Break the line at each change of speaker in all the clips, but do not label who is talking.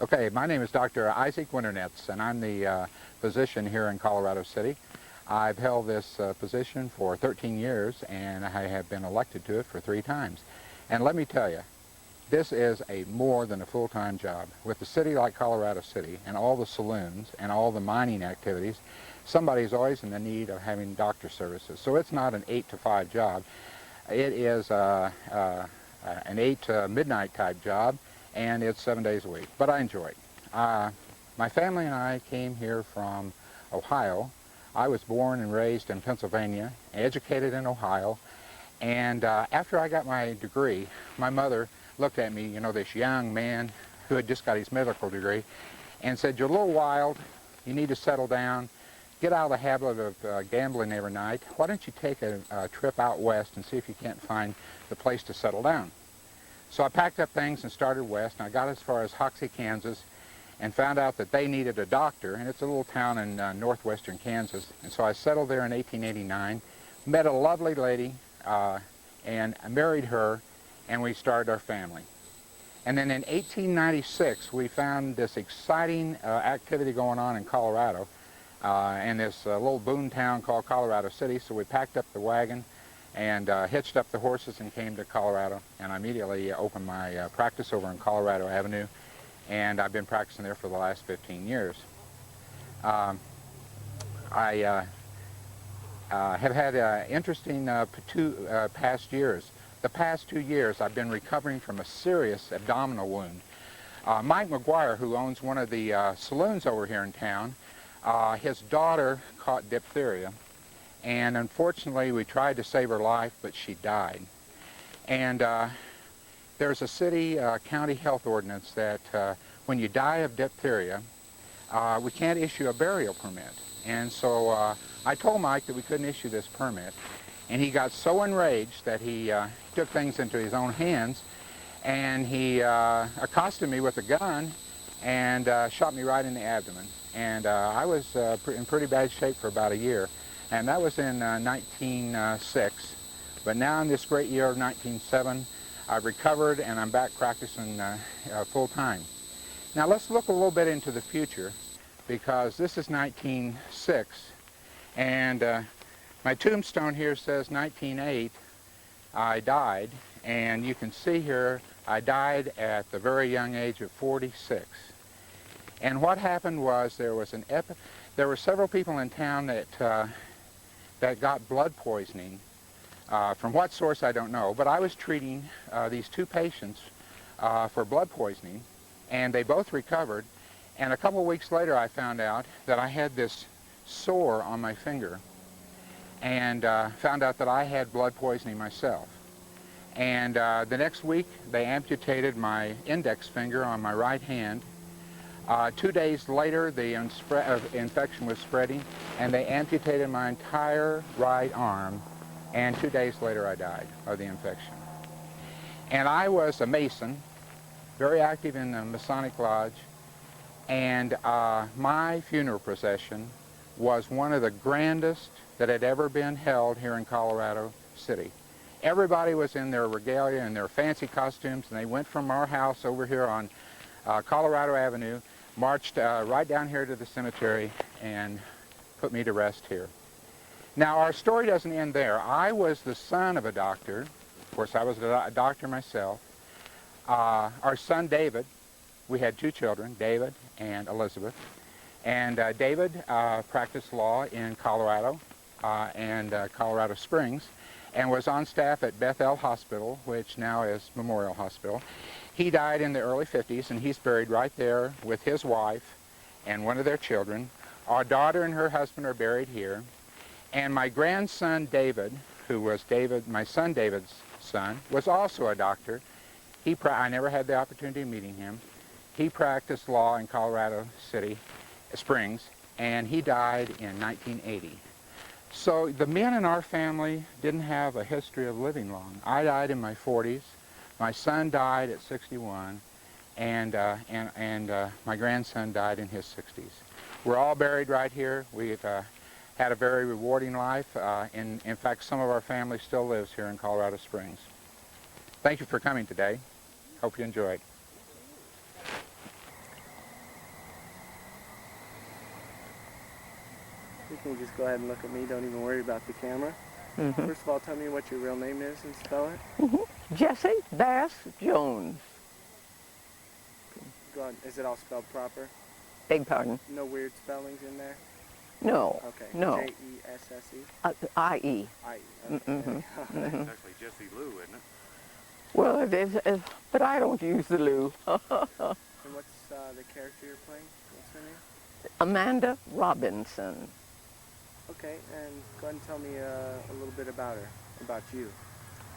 Okay, my name is Dr. Isaac Winternetz, and I'm the physician here in Colorado City. I've held this position for 13 years, and I have been elected to it for 3 times. And let me tell you, this is more than a full-time job. With a city like Colorado City and all the saloons and all the mining activities, somebody's always in the need of having doctor services. So it's not an 8 to 5 job. It is an 8 to midnight type job, and it's 7 days a week, but I enjoy it. My family and I came here from Ohio. I was born and raised in Pennsylvania, educated in Ohio, and after I got my degree, my mother looked at me, you know, this young man who had just got his medical degree, and said, "You're a little wild, you need to settle down, get out of the habit of gambling every night. Why don't you take a trip out west and see if you can't find the place to settle down?" So I packed up things and started west, and I got as far as Hoxie, Kansas, and found out that they needed a doctor, and it's a little town in northwestern Kansas. And so I settled there in 1889, met a lovely lady, and I married her, and we started our family. And then in 1896, we found this exciting activity going on in Colorado, in this little boon town called Colorado City. So we packed up the wagon and hitched up the horses and came to Colorado, and I immediately opened my practice over on Colorado Avenue, and I've been practicing there for the last 15 years. I have had interesting past years. The past 2 years I've been recovering from a serious abdominal wound. Mike McGuire, who owns one of the saloons over here in town, his daughter caught diphtheria, and unfortunately we tried to save her life, but she died. And there's a city county health ordinance that when you die of diphtheria, we can't issue a burial permit. And so I told Mike that we couldn't issue this permit, and he got so enraged that he took things into his own hands, and he accosted me with a gun and shot me right in the abdomen. And I was in pretty bad shape for about a year. And that was in 1906. But now in this great year of 1907, I've recovered and I'm back practicing full time. Now let's look a little bit into the future, because this is 1906, and my tombstone here says 1908 I died, and you can see here I died at the very young age of 46. And what happened was there were several people in town that got blood poisoning. From what source I don't know, but I was treating these 2 patients for blood poisoning, and they both recovered. And a couple of weeks later I found out that I had this sore on my finger, and found out that I had blood poisoning myself. And the next week they amputated my index finger on my right hand. 2 days later the infection was spreading, and they amputated my entire right arm, and 2 days later I died of the infection. And I was a Mason, very active in the Masonic Lodge, and my funeral procession was one of the grandest that had ever been held here in Colorado City. Everybody was in their regalia and their fancy costumes, and they went from our house over here on Colorado Avenue, marched right down here to the cemetery, and put me to rest here. Now, our story doesn't end there. I was the son of a doctor. Of course, I was a doctor myself. Our son David, we had 2 children, David and Elizabeth. And David practiced law in Colorado and Colorado Springs, and was on staff at Bethel Hospital, which now is Memorial Hospital. He died in the early 50s, and he's buried right there with his wife and one of their children. Our daughter and her husband are buried here. And my grandson David, who was my son David's son, was also a doctor. I never had the opportunity of meeting him. He practiced law in Colorado Springs, and he died in 1980. So the men in our family didn't have a history of living long. I died in my 40s. My son died at 61, and my grandson died in his 60s. We're all buried right here. We've had a very rewarding life. In fact, some of our family still lives here in Colorado Springs. Thank you for coming today. Hope you enjoyed.
You can just go ahead and look at me. Don't even worry about the camera. First of all, tell me what your real name is and spell it.
Jessie Bass Jones.
Go on. Is it all spelled proper?
Beg pardon?
No weird spellings in there?
No.
Okay.
No.
J-E-S-S-E?
I-E.
I-E. Okay.
It's actually Jesse Lou, isn't it?
Well, it is, but I don't use the Lou.
And what's the character you're playing? What's her name?
Amanda Robinson.
Okay, and go ahead and tell me a little bit about her, about you.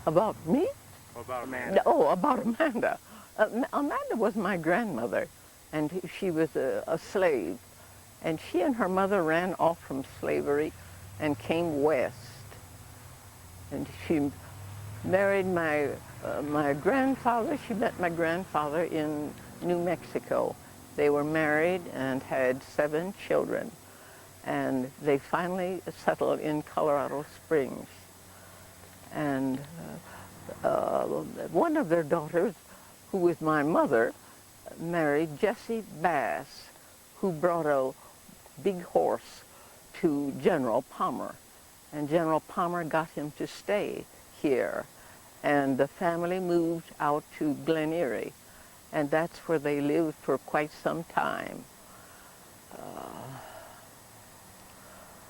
About me?
What about
Amanda?
Oh, about Amanda. Amanda was my grandmother, and she was a slave. And she and her mother ran off from slavery and came west. And she married my grandfather. She met my grandfather in New Mexico. They were married and had 7 children. And they finally settled in Colorado Springs. And one of their daughters, who was my mother, married Jesse Bass, who brought a big horse to General Palmer. And General Palmer got him to stay here. And the family moved out to Glen Erie. And that's where they lived for quite some time.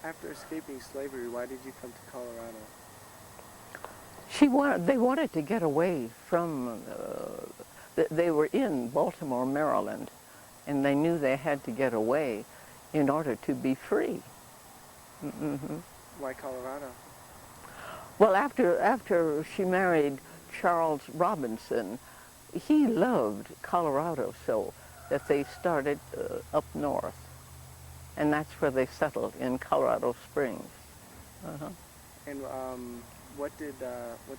After escaping slavery, why did you come to Colorado?
They wanted to get away from, they were in Baltimore, Maryland, and they knew they had to get away in order to be free.
Why Colorado?
Well, after she married Charles Robinson, he loved Colorado so that they started up north. And that's where they settled, in Colorado Springs.
And what did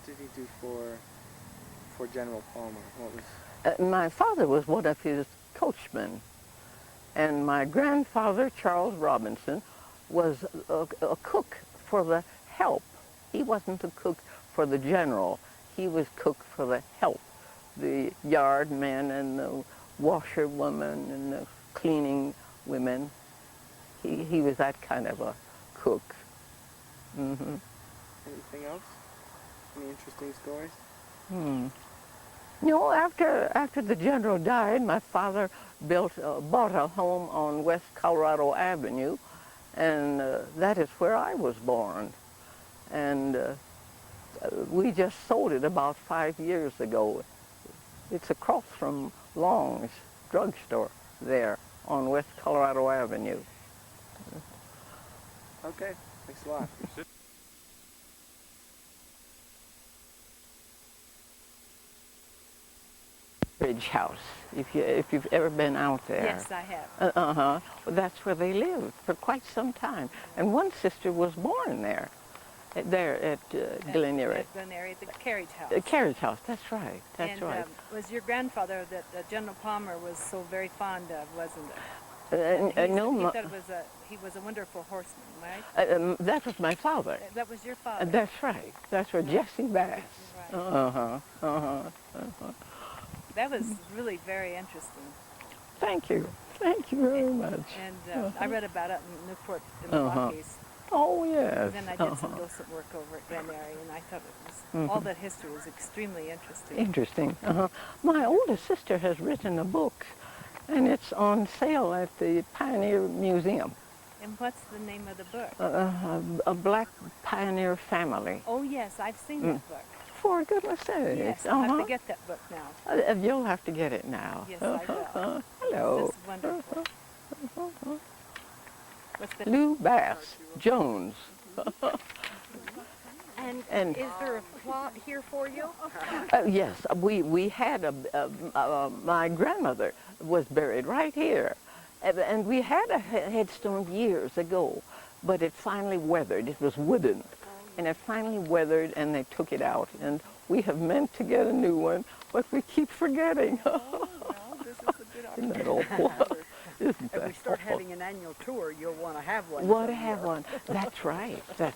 he do for General Palmer? What was?
My father was one of his coachmen, and my grandfather, Charles Robinson, was a cook for the help. He wasn't a cook for the general. He was cook for the help, the yard men and the washerwomen and the cleaning women. He was that kind of a cook.
Anything else? Any interesting stories?
No, after the general died, my father bought a home on West Colorado Avenue, and that is where I was born. And we just sold it about 5 years ago. It's across from Long's drugstore there on West Colorado Avenue.
Okay, thanks a lot.
Bridge House, if you've ever been out there.
Yes, I have.
That's where they lived for quite some time. And one sister was born there at Glen Erie.
At Glen Erie, the carriage house.
The carriage house, that's right, that's
and,
right.
Was your grandfather that General Palmer was so very fond of, wasn't it?
No,
he was a wonderful horseman, right?
that was my father.
That was your father.
That's right. That's right, Jesse Bass.
Right. That was really very interesting.
Thank you. Thank you very much.
And I read about it in Newport in the Rockies.
Oh, yes.
And then I did some docent work over at Glen Erie, and I thought it was all that history was extremely interesting.
Interesting. My oldest sister has written a book, and it's on sale at the Pioneer Museum.
And what's the name of the book?
A Black Pioneer Family.
Oh, yes, I've seen that book.
For goodness sakes.
Yes, I'll have to get that book now.
You'll have to get it now.
Yes, I will.
Hello.
This is wonderful. What's the
Lou Bass Jones.
And is there a plot here for you?
Yes, we had my grandmother was buried right here. And we had a headstone years ago, but it finally weathered. It was wooden. And it finally weathered, and they took it out. And we have meant to get a new one, but we keep forgetting.
Well, this is a good
Isn't that
opportunity.
awful? Isn't
If
that
we start
awful?
having an annual tour, you'll want to have one.
Want to have one. That's right. That's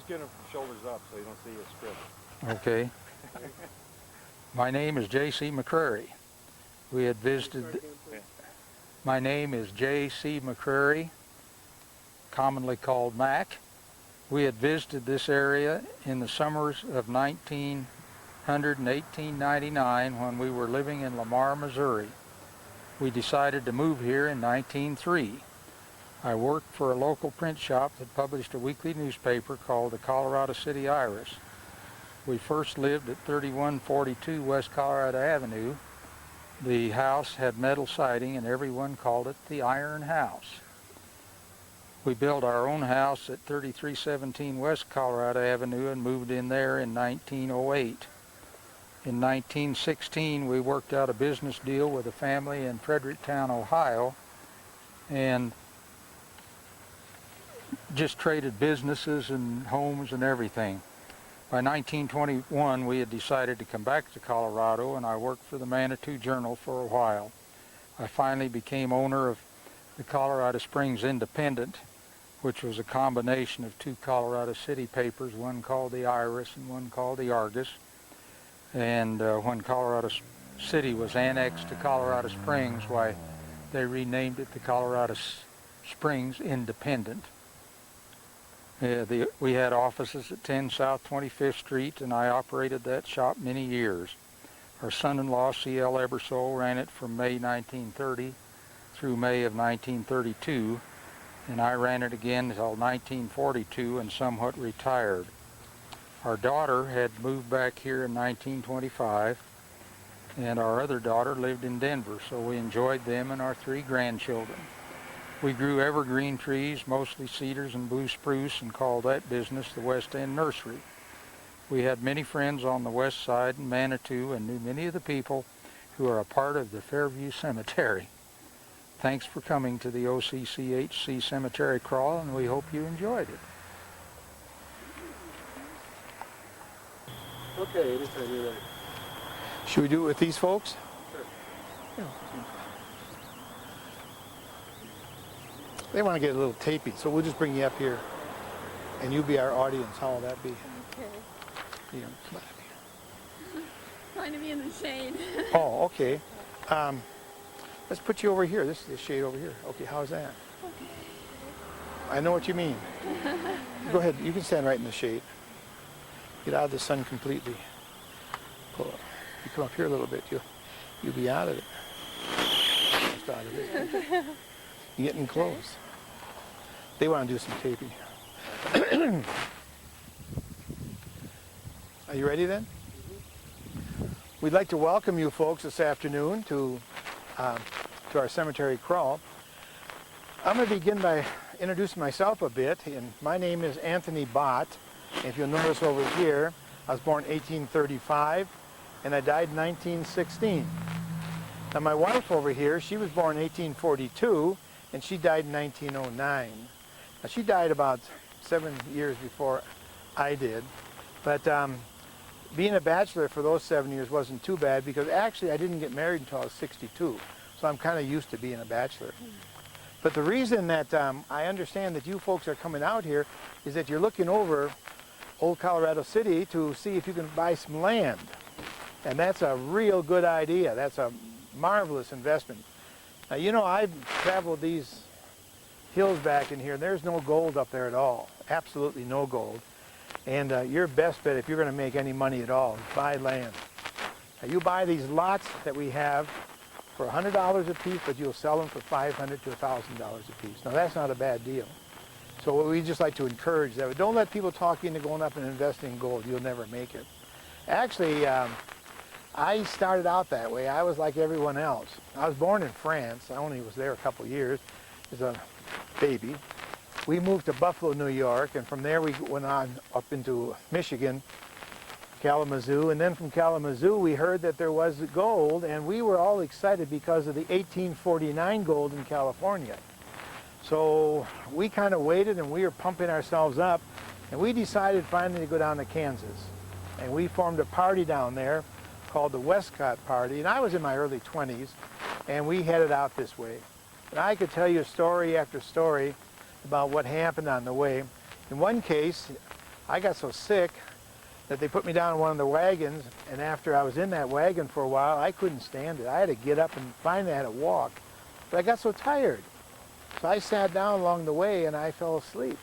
Just get them shoulders up so you don't see his script.
Okay. My name is J.C. McCrary. We had visited. My name is J.C. McCrary, commonly called Mac. We had visited this area in the summers of 1900 and 1899 when we were living in Lamar, Missouri. We decided to move here in 1903. I worked for a local print shop that published a weekly newspaper called the Colorado City Iris. We first lived at 3142 West Colorado Avenue. The house had metal siding and everyone called it the Iron House. We built our own house at 3317 West Colorado Avenue and moved in there in 1908. In 1916, we worked out a business deal with a family in Fredericktown, Ohio, and just traded businesses and homes and everything. By 1921, we had decided to come back to Colorado, and I worked for the Manitou Journal for a while. I finally became owner of the Colorado Springs Independent, which was a combination of two Colorado City papers, one called the Iris and one called the Argus. And when Colorado City was annexed to Colorado Springs, why, they renamed it the Colorado Springs Independent. We had offices at 10 South 25th Street, and I operated that shop many years. Our son-in-law, C.L. Ebersole, ran it from May 1930 through May of 1932, and I ran it again until 1942 and somewhat retired. Our daughter had moved back here in 1925, and our other daughter lived in Denver, so we enjoyed them and our 3 grandchildren. We grew evergreen trees, mostly cedars and blue spruce, and called that business the West End Nursery. We had many friends on the west side in Manitou and knew many of the people who are a part of the Fairview Cemetery. Thanks for coming to the OCCHC Cemetery Crawl, and we hope you enjoyed it.
Okay, anytime you're ready. Should we do it with these folks?
Yeah.
They want to get a little tapey, so we'll just bring you up here, and you'll be our audience. How will that be?
Okay.
You know, come on up here.
Trying to be in the shade.
Oh, okay. Let's put you over here. This is the shade over here. Okay, how's that?
Okay.
I know what you mean. Go ahead. You can stand right in the shade. Get out of the sun completely. Pull up. You come up here a little bit, you'll be out of it. Just out of it. You're getting close. They want to do some taping. Are you ready then? We'd like to welcome you folks this afternoon to our cemetery crawl. I'm going to begin by introducing myself a bit. And my name is Anthony Bott. If you'll notice over here, I was born 1835 and I died in 1916. Now my wife over here, she was born 1842 and she died in 1909. Now she died about 7 years before I did, but being a bachelor for those 7 years wasn't too bad because actually I didn't get married until I was 62, so I'm kind of used to being a bachelor. But the reason that I understand that you folks are coming out here is that you're looking over Old Colorado City to see if you can buy some land. And that's a real good idea. That's a marvelous investment. Now, you know, I've traveled these hills back in here, and there's no gold up there at all. Absolutely no gold. And your best bet, if you're going to make any money at all, is buy land. Now, you buy these lots that we have for $100 a piece, but you'll sell them for $500 to $1,000 a piece. Now, that's not a bad deal. So we just like to encourage that. Don't let people talk you into going up and investing in gold. You'll never make it. Actually, I started out that way. I was like everyone else. I was born in France. I only was there a couple years as a baby. We moved to Buffalo, New York, and from there we went on up into Michigan, Kalamazoo, and then from Kalamazoo we heard that there was gold, and we were all excited because of the 1849 gold in California. So we kind of waited and we were pumping ourselves up, and we decided finally to go down to Kansas. And we formed a party down there called the Westcott Party, and I was in my early 20s, and we headed out this way. And I could tell you story after story about what happened on the way. In one case, I got so sick that they put me down in one of the wagons, and after I was in that wagon for a while, I couldn't stand it. I had to get up and finally I had to walk. But I got so tired. So I sat down along the way and I fell asleep.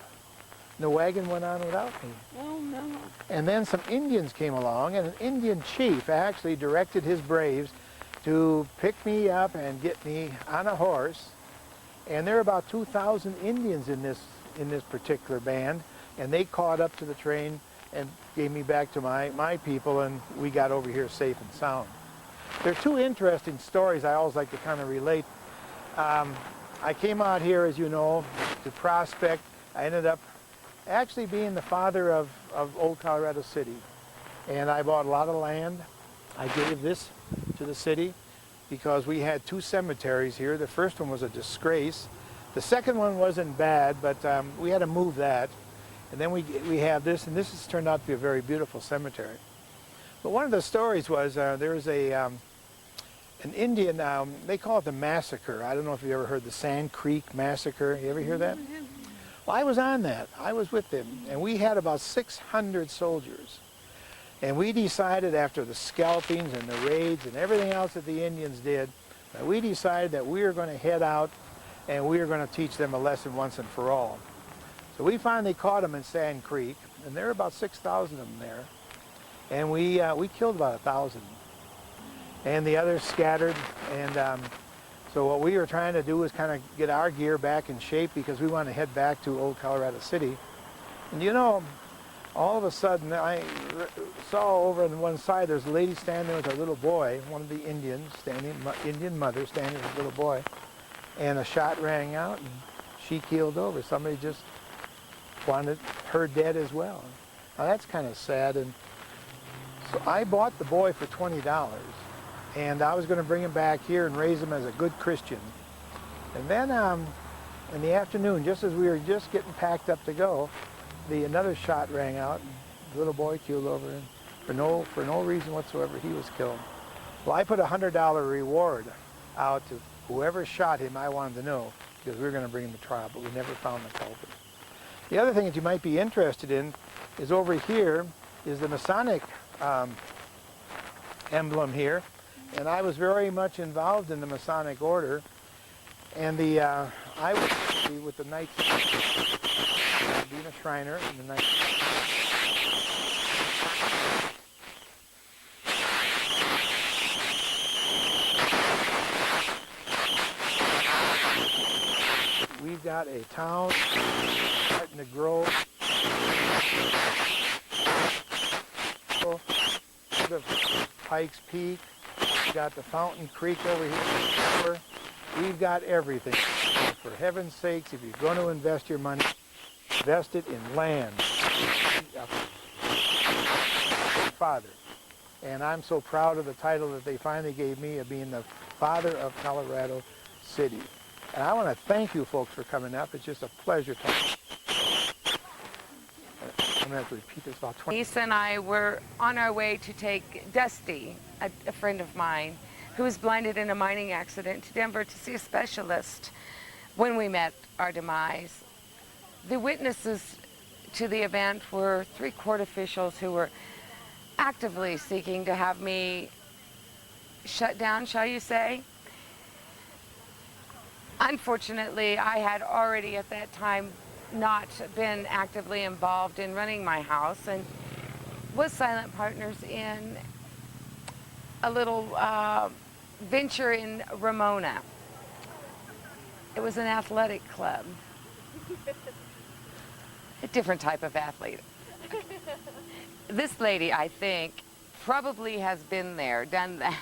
And the wagon went on without me.
Oh, no.
And then some Indians came along, and an Indian chief actually directed his braves to pick me up and get me on a horse. And there are about 2,000 Indians in this particular band, and they caught up to the train and gave me back to my people, and we got over here safe and sound. There are two interesting stories I always like to kind of relate. I came out here, as you know, to prospect. I ended up actually being the father of old Colorado City. And I bought a lot of land. I gave this to the city because we had 2 cemeteries here. The first one was a disgrace. The second one wasn't bad, but we had to move that. And then we have this, and this has turned out to be a very beautiful cemetery. But one of the stories was there was an Indian, they call it the massacre. I don't know if you ever heard the Sand Creek Massacre. You ever hear that? Well, I was on that. I was with them, and we had about 600 soldiers. And we decided after the scalpings and the raids and everything else that the Indians did, that we decided that we were going to head out and we were going to teach them a lesson once and for all. So we finally caught them in Sand Creek, and there were about 6,000 of them there. And we killed about 1,000. And the others scattered. And so what we were trying to do was kind of get our gear back in shape because we want to head back to old Colorado City. And you know, all of a sudden I saw over on one side there's a lady standing with a little boy, one of the Indian mother standing with a little boy. And a shot rang out and she keeled over. Somebody just wanted her dead as well. Now that's kind of sad. And so I bought the boy for $20, and I was going to bring him back here and raise him as a good Christian. And then in the afternoon, just as we were just getting packed up to go, another shot rang out, and the little boy keeled over, and for no reason whatsoever he was killed. Well, I put a $100 reward out to whoever shot him. I wanted to know because we were going to bring him to trial, but we never found the culprit. The other thing that you might be interested in is over here is the Masonic emblem here, and I was very much involved in the Masonic order, and I was with the Knights, being a Shriner in the Knights. We've got a town starting to grow. Pikes Peak, we've got the Fountain Creek over here. We've got everything. For heaven's sakes, if you're going to invest your money, invest it in land. Father. And I'm so proud of the title that they finally gave me of being the father of Colorado City. And I want to thank you folks for coming up. It's just a pleasure to I'm going to have to repeat this about 20.
Lisa and I were on our way to take Dusty, a friend of mine, who was blinded in a mining accident, to Denver to see a specialist when we met our demise. The witnesses to the event were 3 court officials who were actively seeking to have me shut down, shall you say. Unfortunately, I had already at that time not been actively involved in running my house and was silent partners in a little venture in Ramona. It was an athletic club. A different type of athlete. This lady, I think, probably has been there, done that.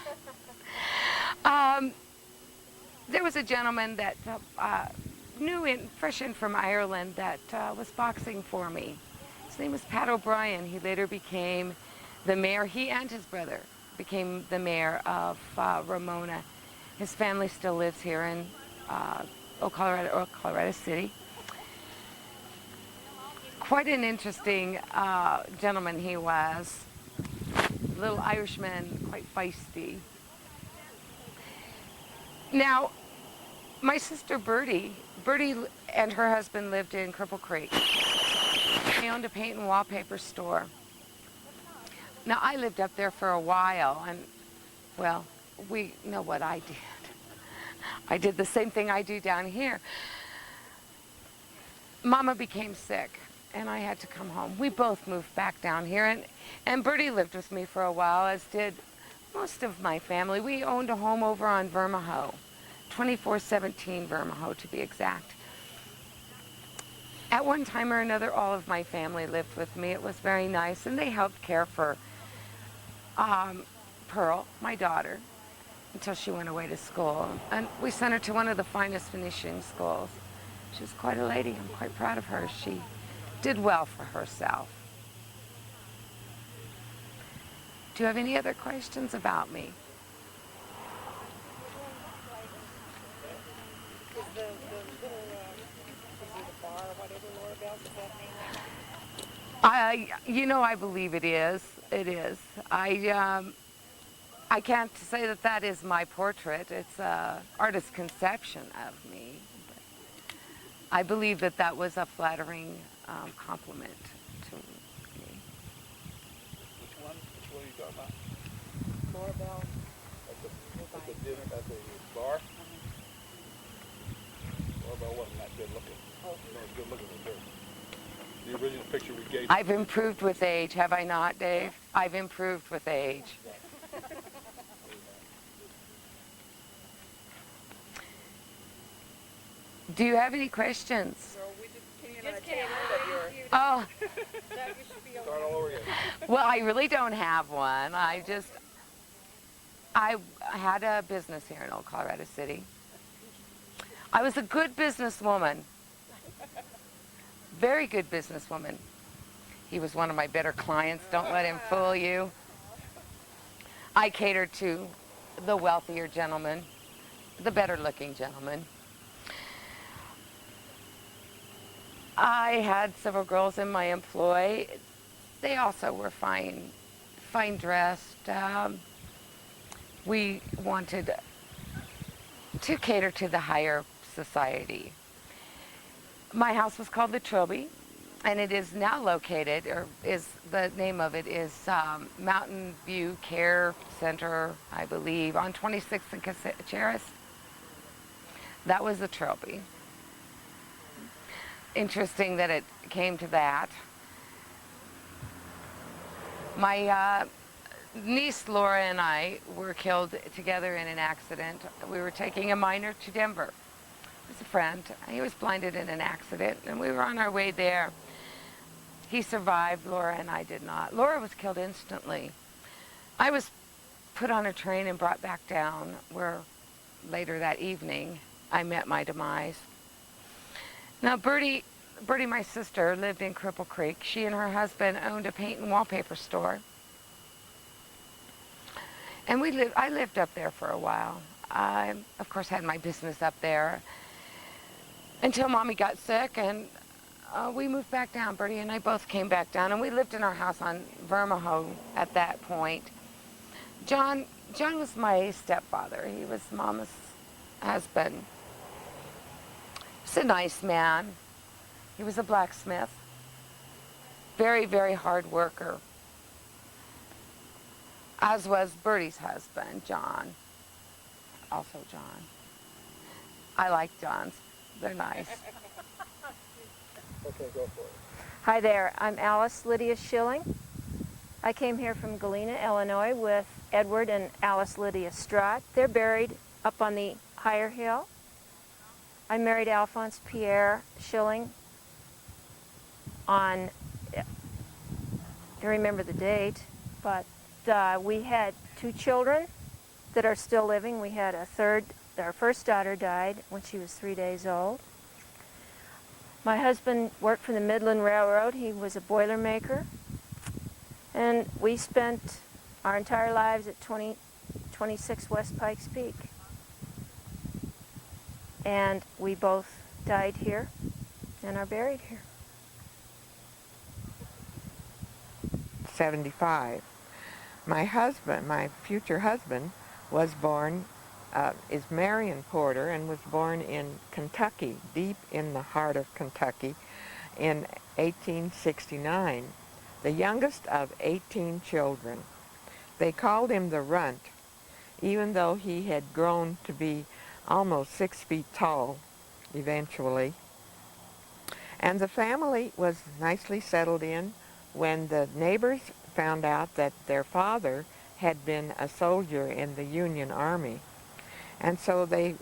There was a gentleman that fresh in from Ireland that was boxing for me. His name was Pat O'Brien. He later became the mayor. He and his brother became the mayor of Ramona. His family still lives here in Colorado City. Quite an interesting gentleman he was. Little Irishman, quite feisty. Now, my sister Bertie and her husband lived in Cripple Creek. He owned a paint and wallpaper store. Now, I lived up there for a while, and, well, we know what I did. I did the same thing I do down here. Mama became sick, and I had to come home. We both moved back down here, and Bertie lived with me for a while, as did most of my family. We owned a home over on Vermaho, 2417 Vermaho to be exact. At one time or another, all of my family lived with me. It was very nice, and they helped care for Pearl, my daughter, until she went away to school. And we sent her to one of the finest finishing schools. She was quite a lady. I'm quite proud of her. She did well for herself. Do you have any other questions about me?
Is the little, is it a bar or whatever, Laura Bell's, is that name?
I believe it is. It is. I can't say that that is my portrait. It's an artist's conception of me. But I believe that that was a flattering compliment to me.
Which one are you talking about?
Laura Bell.
At the dinner, at the bar? Laura Bell wasn't that good looking. Oh. No, it's good looking with her. The original picture we gave.
I've improved with age, have I not, Dave? I've improved with age. Do you have any questions?
No, we just came on a table that you're,
Oh,
that you should be
Start all over again.
well, I really don't have one. I had a business here in Old Colorado City. I was a good businesswoman. Very good businesswoman. He was one of my better clients. Don't let him fool you. I catered to the wealthier gentlemen, the better looking gentlemen. I had several girls in my employ. They also were fine dressed. We wanted to cater to the higher society. My house was called the Trilby, and it is now located, or is the name of it is Mountain View Care Center, I believe, on 26th and Caceres. That was the Trilby. Interesting that it came to that. My niece Laura and I were killed together in an accident. We were taking a minor to Denver. It was a friend. He was blinded in an accident, and we were on our way there. He survived. Laura and I did not. Laura was killed instantly. I was put on a train and brought back down, where later that evening I met my demise. Now, Bertie, my sister, lived in Cripple Creek. She and her husband owned a paint and wallpaper store. And I lived up there for a while. I, of course, had my business up there until Mommy got sick, and we moved back down. Bertie and I both came back down, and we lived in our house on Vermaho at that point. John was my stepfather. He was Mama's husband. He's a nice man. He was a blacksmith. Very, very hard worker. As was Bertie's husband, John. Also John. I like Johns. They're nice.
Okay, go for it.
Hi there, I'm Alice Lydia Schilling. I came here from Galena, Illinois with Edward and Alice Lydia Strott. They're buried up on the higher hill. I married Alphonse Pierre Schilling on, I don't remember the date, but we had 2 children that are still living. We had our first daughter died when she was 3 days old. My husband worked for the Midland Railroad. He was a boiler maker. And we spent our entire lives at 26 West Pikes Peak. And we both died here and are buried here.
75. My husband, my future husband, was born, is Marion Porter, and was born in Kentucky, deep in the heart of Kentucky. in 1869, the youngest of 18 children. They called him the Runt, even though he had grown to be almost 6 feet tall eventually. And the family was nicely settled in when the neighbors found out that their father had been a soldier in the Union Army. And so they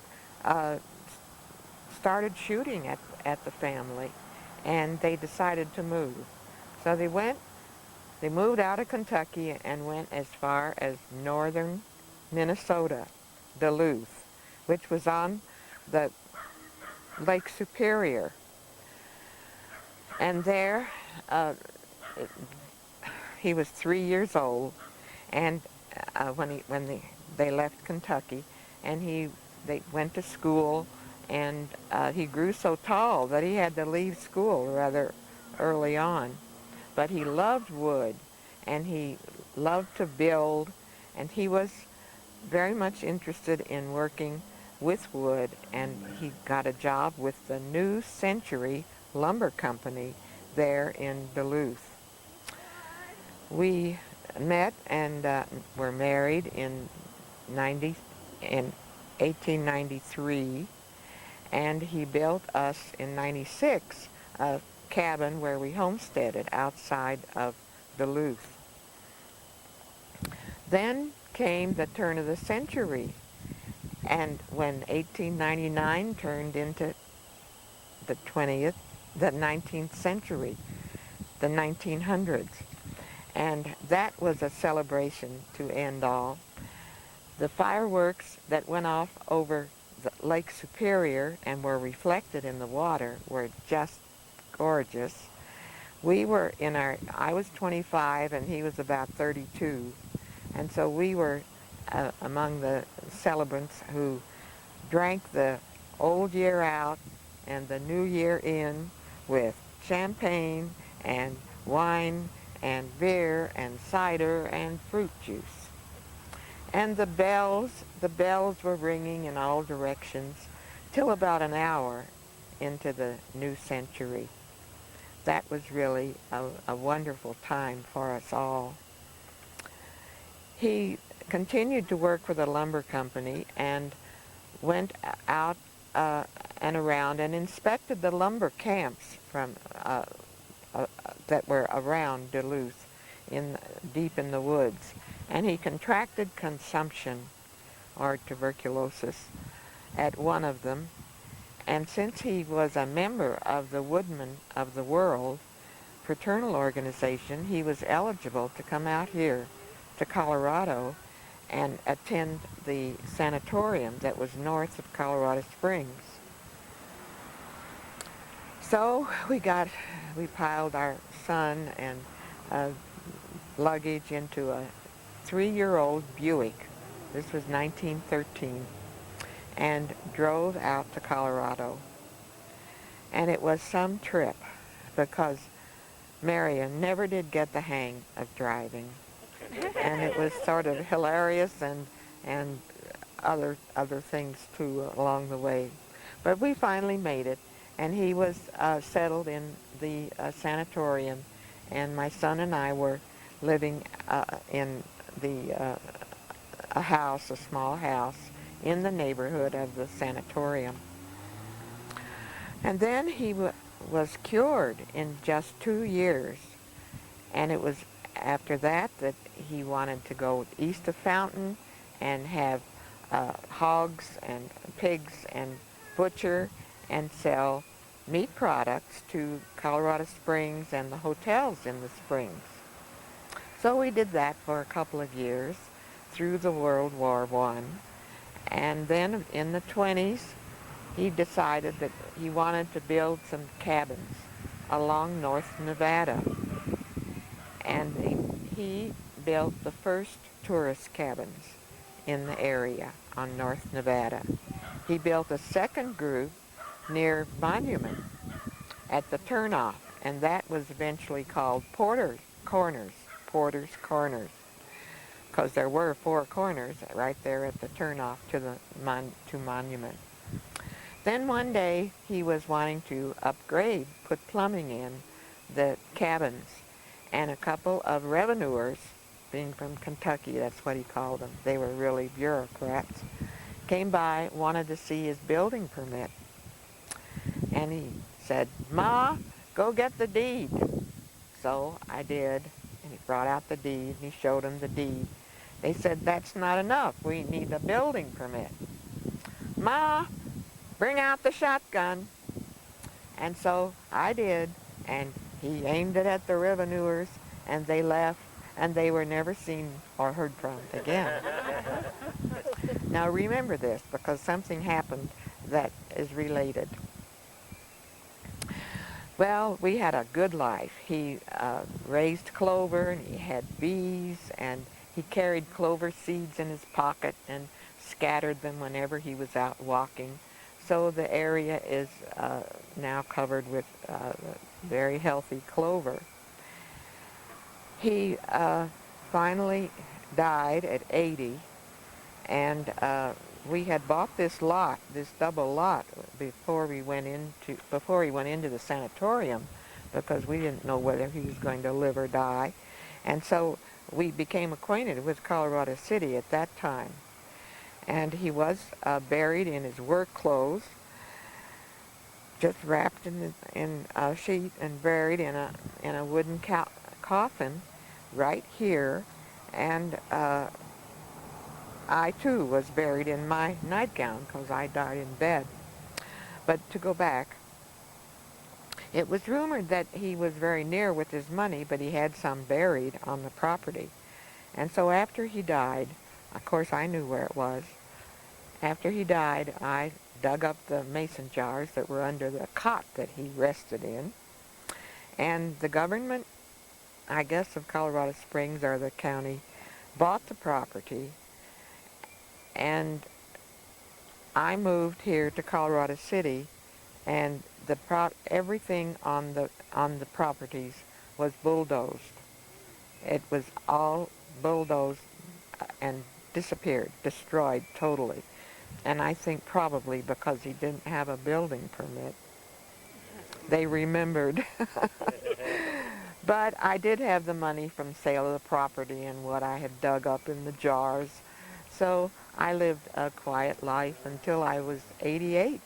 started shooting at the family, and they decided to move. So they moved out of Kentucky and went as far as northern Minnesota, Duluth, which was on the Lake Superior. And there, he was 3 years old, and they left Kentucky, and they went to school, and he grew so tall that he had to leave school rather early on. But he loved wood, and he loved to build, and he was very much interested in working with wood, and he got a job with the New Century Lumber Company there in Duluth. We met and were married in 1893, and he built us in 96 a cabin where we homesteaded outside of Duluth. Then came the turn of the century, and when 1899 turned into the 19th century, the 1900s, and that was a celebration to end all. The fireworks that went off over the Lake Superior and were reflected in the water were just gorgeous. I was 25 and he was about 32, and so we were among the celebrants who drank the old year out and the new year in with champagne and wine and beer and cider and fruit juice. And the bells were ringing in all directions till about an hour into the new century. That was really a wonderful time for us all. He continued to work for the lumber company and went out and around and inspected the lumber camps that were around Duluth, deep in the woods. And he contracted consumption, or tuberculosis, at one of them. And since he was a member of the Woodmen of the World fraternal organization, he was eligible to come out here to Colorado and attend the sanatorium that was north of Colorado Springs. So we piled our son and luggage into a 3-year-old Buick. This was 1913, and drove out to Colorado. And it was some trip, because Marion never did get the hang of driving. And it was sort of hilarious and other things too along the way. But we finally made it, and he was settled in the sanatorium, and my son and I were living in a small house in the neighborhood of the sanatorium. And then he was cured in just 2 years, and it was after that he wanted to go east of Fountain and have hogs and pigs and butcher and sell meat products to Colorado Springs and the hotels in the Springs. So we did that for a couple of years through the World War I. And then in the 20s, he decided that he wanted to build some cabins along North Nevada. And he built the first tourist cabins in the area on North Nevada. He built a second group near Monument at the turnoff, and that was eventually called Porter's Corners, because there were 4 corners right there at the turnoff to Monument. Then one day he was wanting to upgrade, put plumbing in the cabins, and a couple of revenuers, being from Kentucky, that's what he called them, they were really bureaucrats, came by, wanted to see his building permit. And he said, "Ma, go get the deed." So I did, and he brought out the deed, and he showed him the deed. They said, "That's not enough, we need a building permit." "Ma, bring out the shotgun." And so I did, and he aimed it at the revenuers, and they left, and they were never seen or heard from again. Now remember this, because something happened that is related. Well, we had a good life. He raised clover, and he had bees, and he carried clover seeds in his pocket and scattered them whenever he was out walking. So the area is now covered with very healthy clover. He finally died at 80, and we had bought this lot, this double lot, before he went into the sanatorium, because we didn't know whether he was going to live or die. And so we became acquainted with Colorado City at that time. And he was buried in his work clothes, just wrapped in a sheet and buried in a wooden coffin right here. And I too was buried in my nightgown because I died in bed. But to go back, it was rumored that he was very near with his money, but he had some buried on the property. And so after he died, of course I knew where it was. After he died, I dug up the mason jars that were under the cot that he rested in. And the government, I guess of Colorado Springs or the county, bought the property. And I moved here to Colorado City, and everything on the properties was bulldozed. It was all bulldozed and disappeared, destroyed totally. And I think probably because he didn't have a building permit, they remembered. But I did have the money from sale of the property and what I had dug up in the jars. So I lived a quiet life until I was 88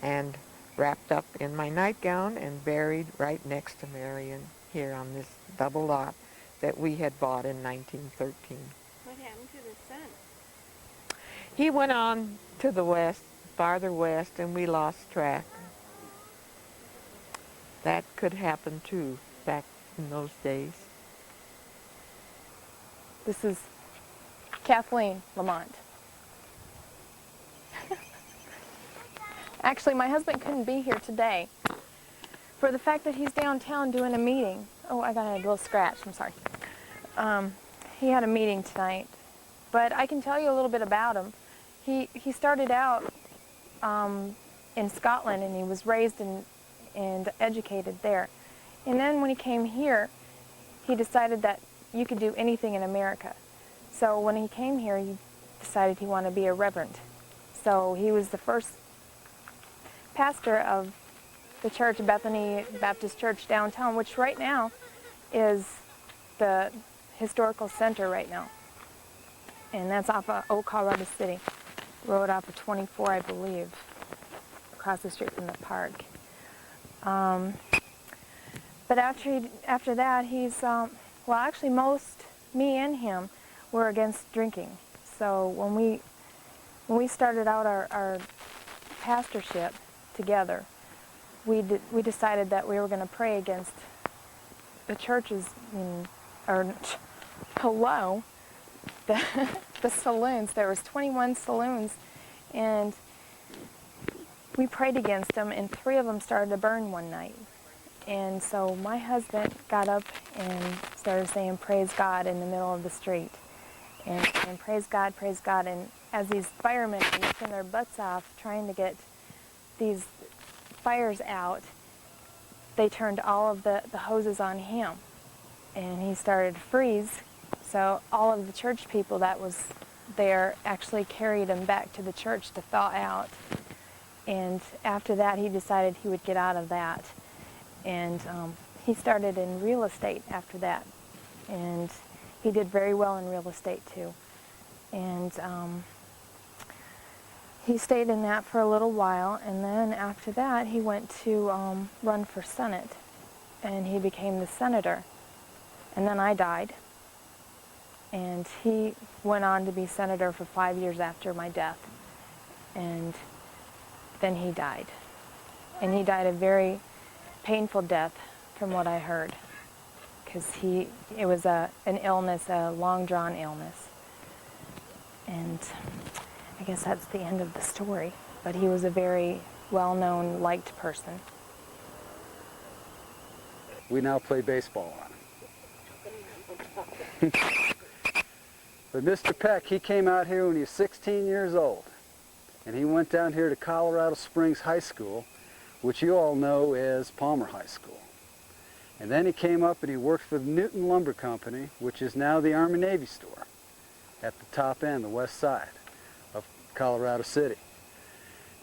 and wrapped up in my nightgown and buried right next to Marion here on this double lot that we had bought in 1913.
What happened to the son?
He went on to the west, farther west, and we lost track. That could happen too back in those days.
This is Kathleen Lamont. Actually, my husband couldn't be here today for the fact that he's downtown doing a meeting. Oh, I got a little scratch, I'm sorry. He had a meeting tonight, but I can tell you a little bit about him. He started out in Scotland, and he was raised and educated there. And then when he came here, he decided that you could do anything in America. So when he came here, he decided he wanted to be a reverend. So he was the first pastor of the church, Bethany Baptist Church downtown, which right now is the historical center right now. And that's off of Old Colorado City, road off of 24, I believe, across the street from the park. But after that, he's, well, actually me and him were against drinking. So when we started out our pastorship together, we decided that we were going to pray against the churches the saloons. There was 21 saloons, and we prayed against them, and 3 of them started to burn one night. And so my husband got up and started saying, "Praise God," in the middle of the street. And praise God, praise God. And as these firemen were working their butts off trying to get these fires out, they turned all of the hoses on him. And he started to freeze. So all of the church people that was there actually carried him back to the church to thaw out. And after that, he decided he would get out of that. And he started in real estate after that. And he did very well in real estate too. And he stayed in that for a little while, and then after that he went to run for Senate, and he became the senator. And then I died, and he went on to be senator for 5 years after my death, and then he died. And he died a very painful death from what I heard, because it was an illness, a long-drawn illness. And I guess that's the end of the story. But he was a very well-known, liked person.
We now play baseball on him. But Mr. Peck, he came out here when he was 16 years old. And he went down here to Colorado Springs High School, which you all know as Palmer High School. And then he came up and he worked for the Newton Lumber Company, which is now the Army-Navy store at the top end, the west side of Colorado City.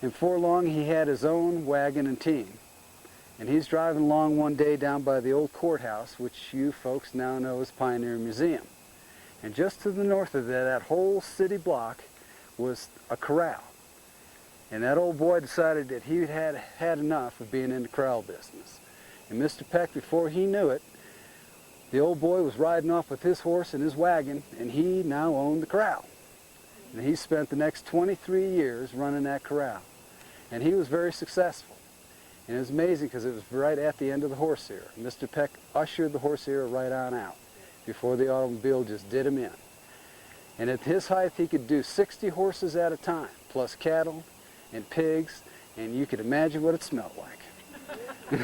And before long, he had his own wagon and team. And he's driving along one day down by the old courthouse, which you folks now know as Pioneer Museum. And just to the north of that whole city block was a corral. And that old boy decided that he had enough of being in the corral business. And Mr. Peck, before he knew it, the old boy was riding off with his horse and his wagon, and he now owned the corral. And he spent the next 23 years running that corral. And he was very successful. And it was amazing because it was right at the end of the horse era. Mr. Peck ushered the horse era right on out before the automobile just did him in. And at his height, he could do 60 horses at a time, plus cattle and pigs, and you could imagine what it smelled like.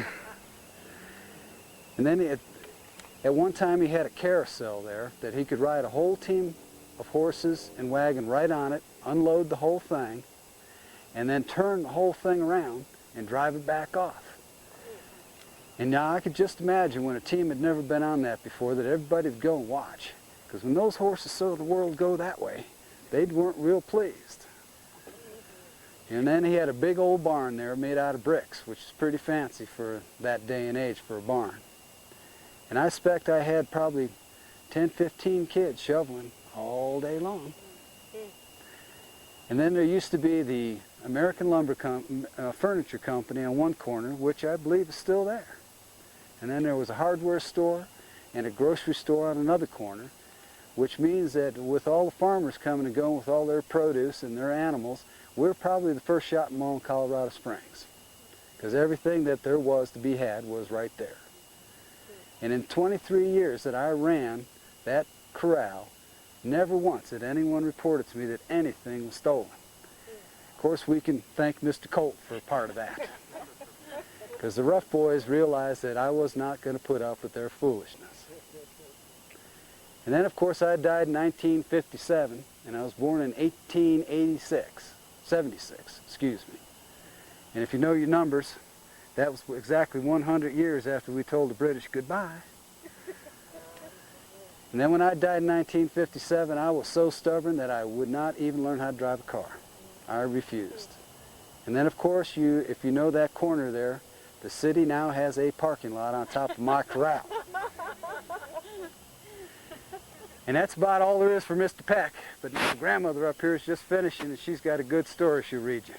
And then at one time he had a carousel there that he could ride a whole team of horses and wagon right on it, unload the whole thing, and then turn the whole thing around and drive it back off. And now I could just imagine when a team had never been on that before that everybody would go and watch. Because when those horses saw the world go that way, they weren't real pleased. And then he had a big old barn there made out of bricks, which is pretty fancy for that day and age for a barn. And I expect I had probably 10, 15 kids shoveling all day long. And then there used to be the American Lumber Furniture Company on one corner, which I believe is still there. And then there was a hardware store and a grocery store on another corner, which means that with all the farmers coming and going with all their produce and their animals, we're probably the first shopping mall in Colorado Springs, because everything that there was to be had was right there. And in 23 years that I ran that corral, never once had anyone reported to me that anything was stolen. Of course, we can thank Mr. Colt for part of that, because the rough boys realized that I was not going to put up with their foolishness. And then, of course, I died in 1957, and I was born in 76, excuse me. And if you know your numbers, that was exactly 100 years after we told the British goodbye. And then when I died in 1957, I was so stubborn that I would not even learn how to drive a car. I refused. And then, of course, if you know that corner there, the city now has a parking lot on top of my corral. And that's about all there is for Mr. Peck. But my grandmother up here is just finishing, and she's got a good story she'll read you.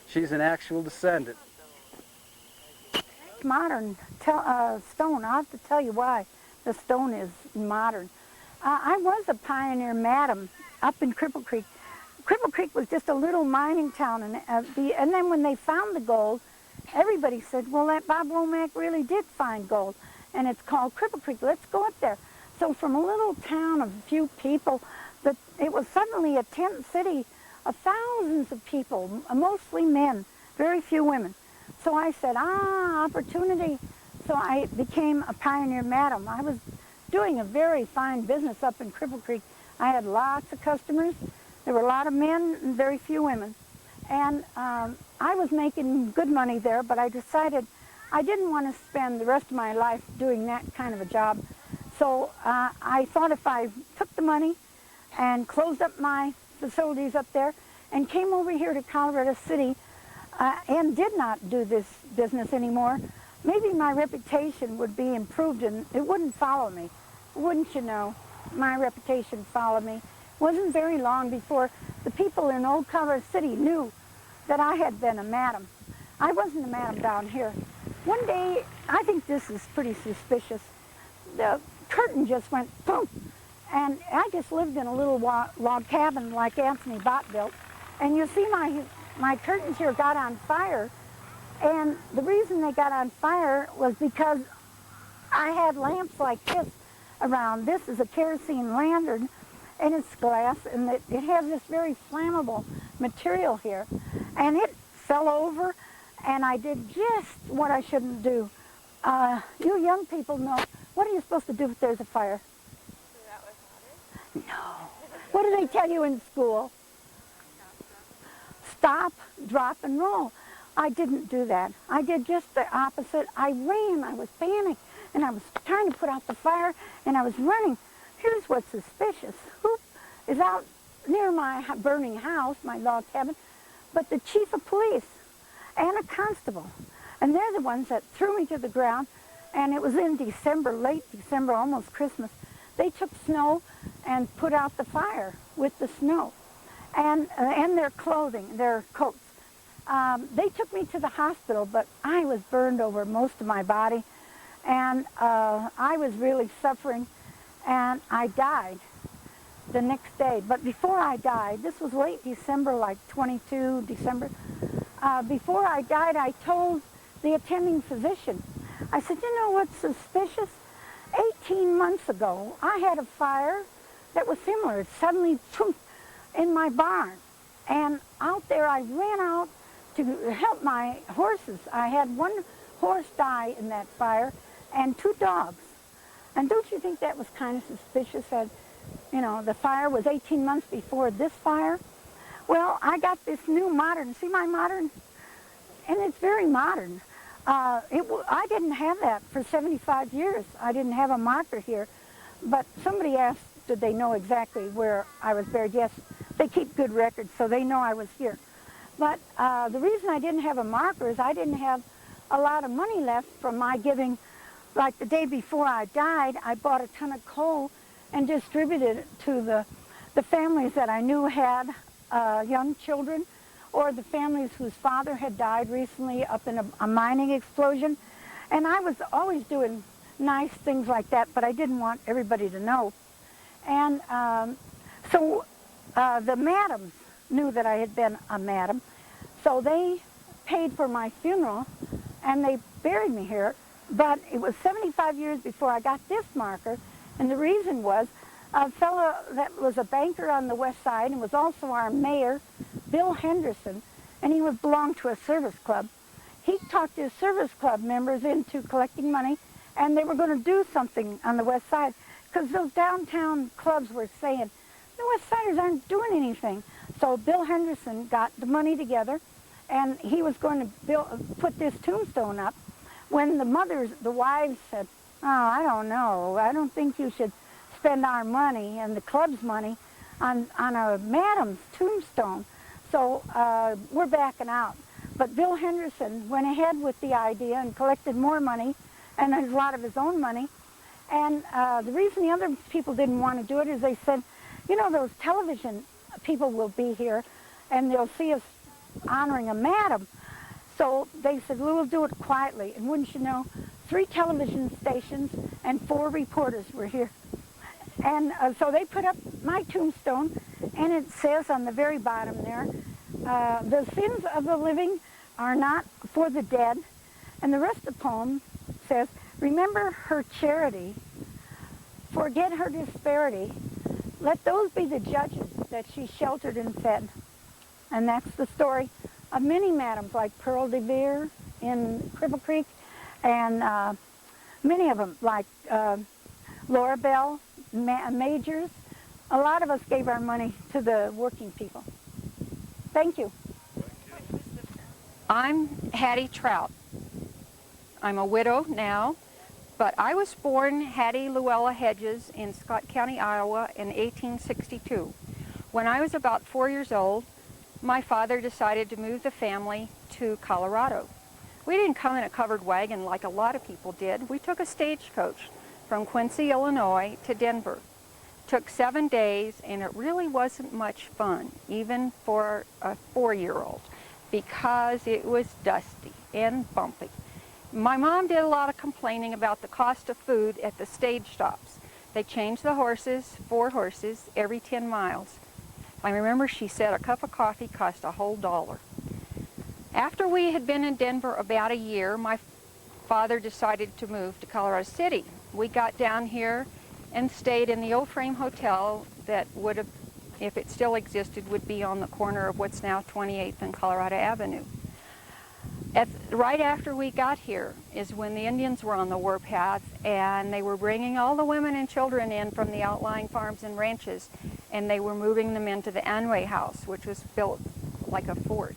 She's an actual descendant.
Modern stone. I'll have to tell you why the stone is modern. I was a pioneer madam up in Cripple Creek. Cripple Creek was just a little mining town, and then when they found the gold, everybody said, well, that Bob Womack really did find gold, and it's called Cripple Creek. Let's go up there. So from a little town of a few people, it was suddenly a tent city of thousands of people, mostly men, very few women. So I said, opportunity. So I became a pioneer madam. I was doing a very fine business up in Cripple Creek. I had lots of customers. There were a lot of men and very few women. And I was making good money there, but I decided I didn't want to spend the rest of my life doing that kind of a job. So I thought if I took the money and closed up my facilities up there and came over here to Colorado City, and did not do this business anymore, maybe my reputation would be improved and it wouldn't follow me. Wouldn't you know, my reputation followed me. It wasn't very long before the people in Old Colorado City knew that I had been a madam. I wasn't a madam down here. One day, I think this is pretty suspicious, the curtain just went boom, and I just lived in a little log cabin like Anthony Bott built, and you see my curtains here got on fire, and the reason they got on fire was because I had lamps like this around. This is a kerosene lantern, and it's glass, and it has this very flammable material here, and it fell over, and I did just what I shouldn't do. You young people know, what are you supposed to do if there's a fire? No. What do they tell you in school? Stop, drop, and roll. I didn't do that. I did just the opposite. I ran, I was panicked, and I was trying to put out the fire, and I was running. Here's what's suspicious. Who is out near my burning house, my log cabin, but the chief of police and a constable. And they're the ones that threw me to the ground, and it was in December, late December, almost Christmas. They took snow and put out the fire with the snow and their clothing, their coats. They took me to the hospital, but I was burned over most of my body, and I was really suffering, and I died the next day. But before I died, this was late December, like 22 December, before I died, I told the attending physician, I said, you know what's suspicious? 18 months ago, I had a fire that was similar. It suddenly poof, in my barn. And out there, I ran out to help my horses. I had one horse die in that fire and 2 dogs. And don't you think that was kind of suspicious that, you know, the fire was 18 months before this fire? Well, I got this new modern, see my modern? And it's very modern. I didn't have that for 75 years. I didn't have a marker here. But somebody asked, did they know exactly where I was buried? Yes, they keep good records, so they know I was here. But the reason I didn't have a marker is I didn't have a lot of money left from my giving. Like the day before I died, I bought a ton of coal and distributed it to the families that I knew had young children, or the families whose father had died recently up in a mining explosion. And I was always doing nice things like that, but I didn't want everybody to know. And so the madams knew that I had been a madam, so they paid for my funeral, and they buried me here. But it was 75 years before I got this marker, and the reason was a fellow that was a banker on the west side and was also our mayor, Bill Henderson, and he belonged to a service club. He talked his service club members into collecting money, and they were going to do something on the west side, because those downtown clubs were saying, the west siders aren't doing anything. So Bill Henderson got the money together, and he was going to put this tombstone up. When the wives said, oh, I don't know, I don't think you should spend our money and the club's money on a madam's tombstone. So we're backing out. But Bill Henderson went ahead with the idea and collected more money, and a lot of his own money. And the reason the other people didn't want to do it is they said, you know, those television people will be here, and they'll see us honoring a madam. So they said, we'll do it quietly. And wouldn't you know, 3 television stations and 4 reporters were here. And so they put up my tombstone, and it says on the very bottom there, the sins of the living are not for the dead. And the rest of the poem says, remember her charity, forget her disparity, let those be the judges that she sheltered and fed. And that's the story of many madams like Pearl DeVere in Cripple Creek, and many of them like Laura Bell, Majors. A lot of us gave our money to the working people. Thank you.
I'm Hattie Trout. I'm a widow now, but I was born Hattie Luella Hedges in Scott County, Iowa in 1862. When I was about 4 years old, my father decided to move the family to Colorado. We didn't come in a covered wagon like a lot of people did. We took a stagecoach from Quincy, Illinois to Denver. Took 7 days, and it really wasn't much fun, even for a 4-year-old, because it was dusty and bumpy. My mom did a lot of complaining about the cost of food at the stage stops. They changed the horses, 4 horses, every 10 miles. I remember she said a cup of coffee cost a whole $1. After we had been in Denver about a year, my father decided to move to Colorado City. We got down here and stayed in the old frame hotel that would have, if it still existed, would be on the corner of what's now 28th and Colorado Avenue. Right after we got here is when the Indians were on the warpath, and they were bringing all the women and children in from the outlying farms and ranches, and they were moving them into the Anway house, which was built like a fort.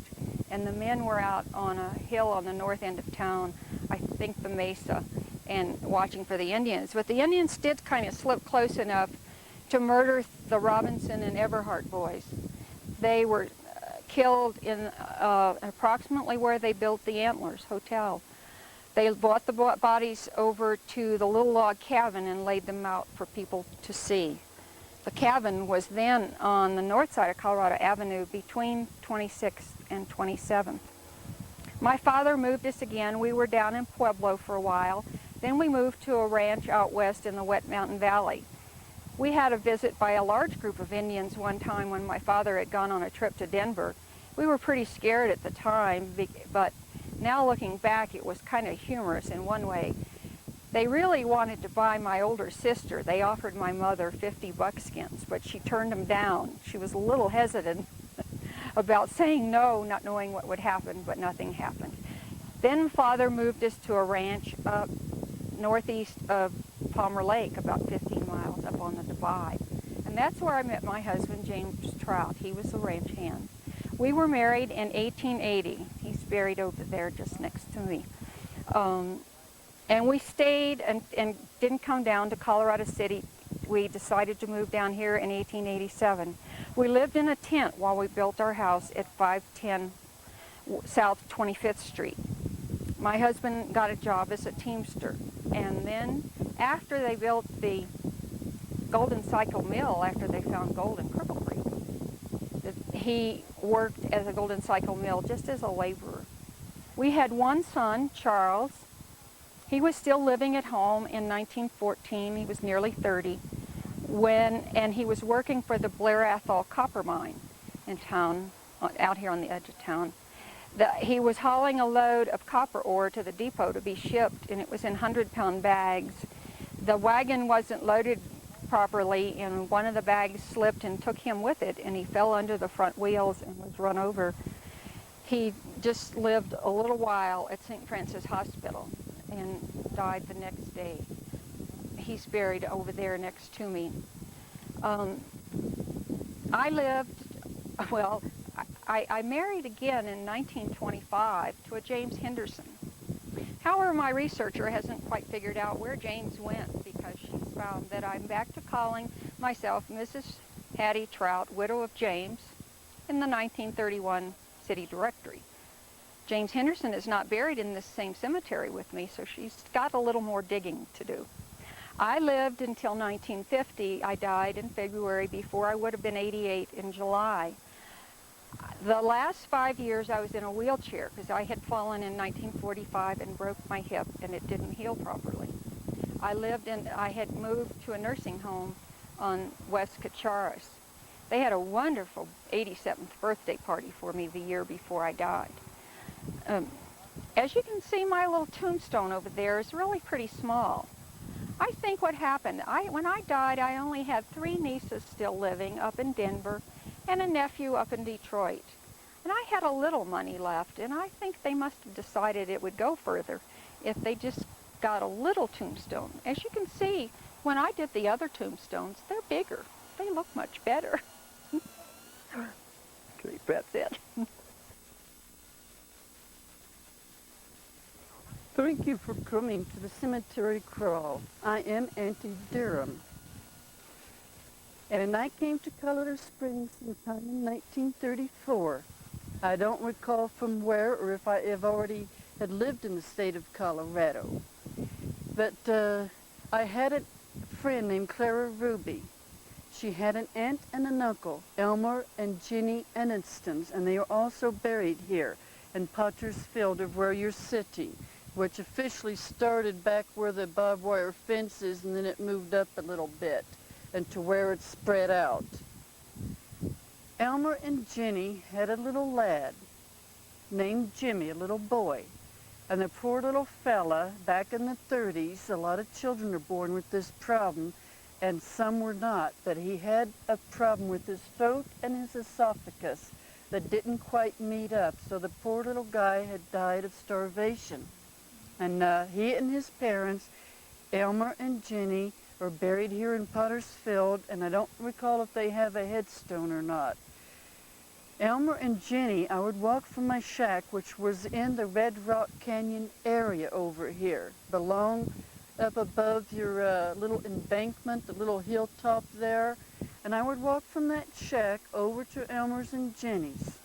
And the men were out on a hill on the north end of town, I think the Mesa, and watching for the Indians. But the Indians did kind of slip close enough to murder the Robinson and Everhart boys. They were killed in approximately where they built the Antlers Hotel. They brought the bodies over to the little log cabin and laid them out for people to see. The cabin was then on the north side of Colorado Avenue between 26th and 27th. My father moved us again. We were down in Pueblo for a while. Then we moved to a ranch out west in the Wet Mountain Valley. We had a visit by a large group of Indians one time when my father had gone on a trip to Denver. We were pretty scared at the time, but now looking back, it was kind of humorous in one way. They really wanted to buy my older sister. They offered my mother 50 buckskins, but she turned them down. She was a little hesitant about saying no, not knowing what would happen, but nothing happened. Then Father moved us to a ranch up northeast of Palmer Lake, about 15 miles up on the divide. And that's where I met my husband, James Trout. He was the ranch hand. We were married in 1880. He's buried over there just next to me. And we stayed and didn't come down to Colorado City. We decided to move down here in 1887. We lived in a tent while we built our house at 510 South 25th Street. My husband got a job as a teamster. And then after they built the Golden Cycle Mill, after they found gold in Cripple Creek, he worked as a Golden Cycle Mill just as a laborer. We had one son, Charles. He was still living at home in 1914. He was nearly 30. And he was working for the Blair Athol copper mine in town, out here on the edge of town. He was hauling a load of copper ore to the depot to be shipped, and it was in 100-pound bags. The wagon wasn't loaded properly, and one of the bags slipped and took him with it, and he fell under the front wheels and was run over. He just lived a little while at St. Francis Hospital and died the next day. He's buried over there next to me. I married again in 1925 to a James Henderson. However, my researcher hasn't quite figured out where James went, because she's found that I'm back to calling myself Mrs. Hattie Trout, widow of James, in the 1931 city directory. James Henderson is not buried in this same cemetery with me, so she's got a little more digging to do. I lived until 1950. I died in February before I would have been 88 in July. The last 5 years I was in a wheelchair because I had fallen in 1945 and broke my hip, and it didn't heal properly. I had moved to a nursing home on West Cacharis. They had a wonderful 87th birthday party for me the year before I died. As you can see, my little tombstone over there is really pretty small. I think what happened, when I died, I only had 3 nieces still living up in Denver and a nephew up in Detroit. And I had a little money left, and I think they must have decided it would go further if they just got a little tombstone. As you can see, when I did the other tombstones, they're bigger. They look much better. That's it.
Thank you for coming to the cemetery crawl. I am Auntie Durham. And I came to Colorado Springs sometime in 1934. I don't recall from where or if I have already had lived in the state of Colorado. But I had a friend named Clara Ruby. She had an aunt and an uncle, Elmer and Ginny Enniston, and they are also buried here in Potter's Field of where you're sitting, which officially started back where the barbed wire fence is, and then it moved up a little bit and to where it spread out. Elmer and Ginny had a little lad named Jimmy, a little boy. And the poor little fella, back in the 30s, a lot of children are born with this problem, and some were not. But he had a problem with his throat and his esophagus that didn't quite meet up. So the poor little guy had died of starvation. And he and his parents, Elmer and Ginny, are buried here in Potter's Field, and I don't recall if they have a headstone or not. Elmer and Ginny, I would walk from my shack, which was in the Red Rock Canyon area over here, belong up above your little embankment, the little hilltop there, and I would walk from that shack over to Elmer's and Ginny's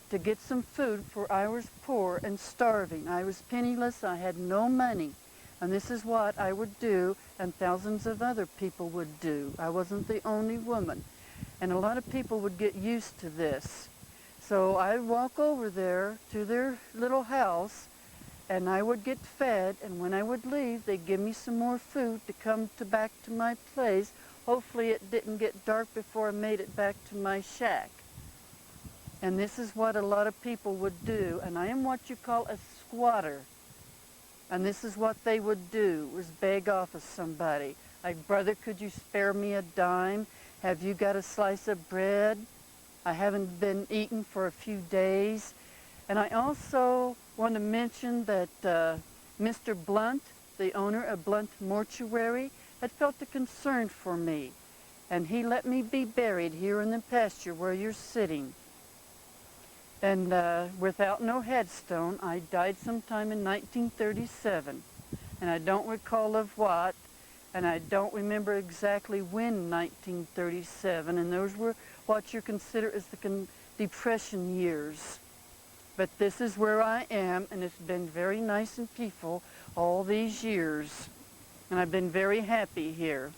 to get some food, for I was poor and starving. I was penniless, I had no money, and this is what I would do, and thousands of other people would do. I wasn't the only woman. And a lot of people would get used to this. So I'd walk over there to their little house, and I would get fed, and when I would leave, they'd give me some more food to come back to my place. Hopefully it didn't get dark before I made it back to my shack. And this is what a lot of people would do, and I am what you call a squatter. And this is what they would do, was beg off of somebody. Like, brother, could you spare me a dime? Have you got a slice of bread? I haven't been eating for a few days. And I also want to mention that Mr. Blunt, the owner of Blunt Mortuary, had felt a concern for me. And he let me be buried here in the pasture where you're sitting. And without no headstone, I died sometime in 1937. And I don't recall of what. And I don't remember exactly when 1937, and those were what you consider as the Depression years. But this is where I am, and it's been very nice and peaceful all these years, and I've been very happy here.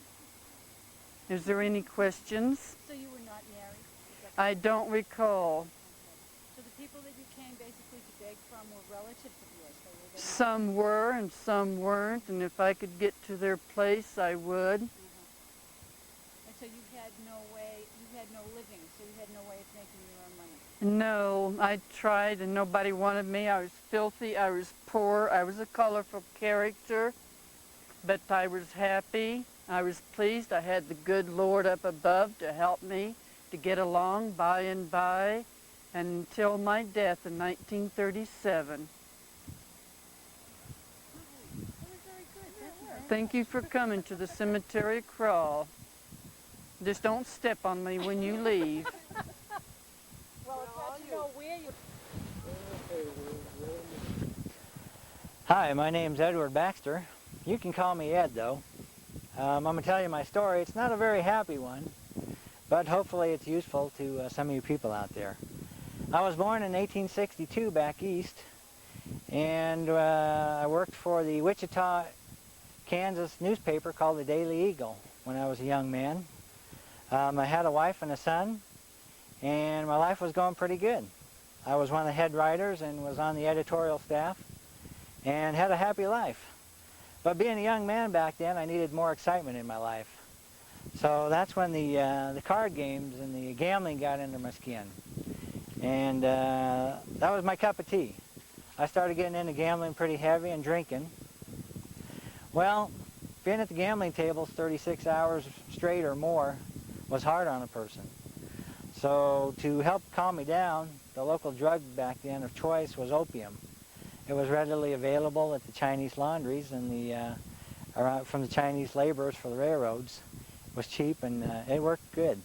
Is there any questions?
So you were not married?
I don't recall.
Okay. So the people that you came basically to beg from were relatives of yours?
Some were and some weren't, and if I could get to their place, I would.
And so you had no way, you had no living, so you had no way of making your own money?
No, I tried and nobody wanted me. I was filthy, I was poor, I was a colorful character, but I was happy, I was pleased. I had the good Lord up above to help me to get along by and by, and until my death in 1937. Thank you for coming to the cemetery crawl. Just don't step on me when you leave.
Well, it's hard to know where you...
Hi, my name's Edward Baxter. You can call me Ed, though. I'm going to tell you my story. It's not a very happy one, but hopefully it's useful to some of you people out there. I was born in 1862 back east, and I worked for the Wichita, Kansas newspaper called the Daily Eagle when I was a young man. I had a wife and a son, and my life was going pretty good. I was one of the head writers and was on the editorial staff and had a happy life. But being a young man back then, I needed more excitement in my life. So that's when the card games and the gambling got under my skin. And that was my cup of tea. I started getting into gambling pretty heavy and drinking. Well, being at the gambling tables 36 hours straight or more was hard on a person. So to help calm me down, the local drug back then of choice was opium. It was readily available at the Chinese laundries and from the Chinese laborers for the railroads. It was cheap and it worked good.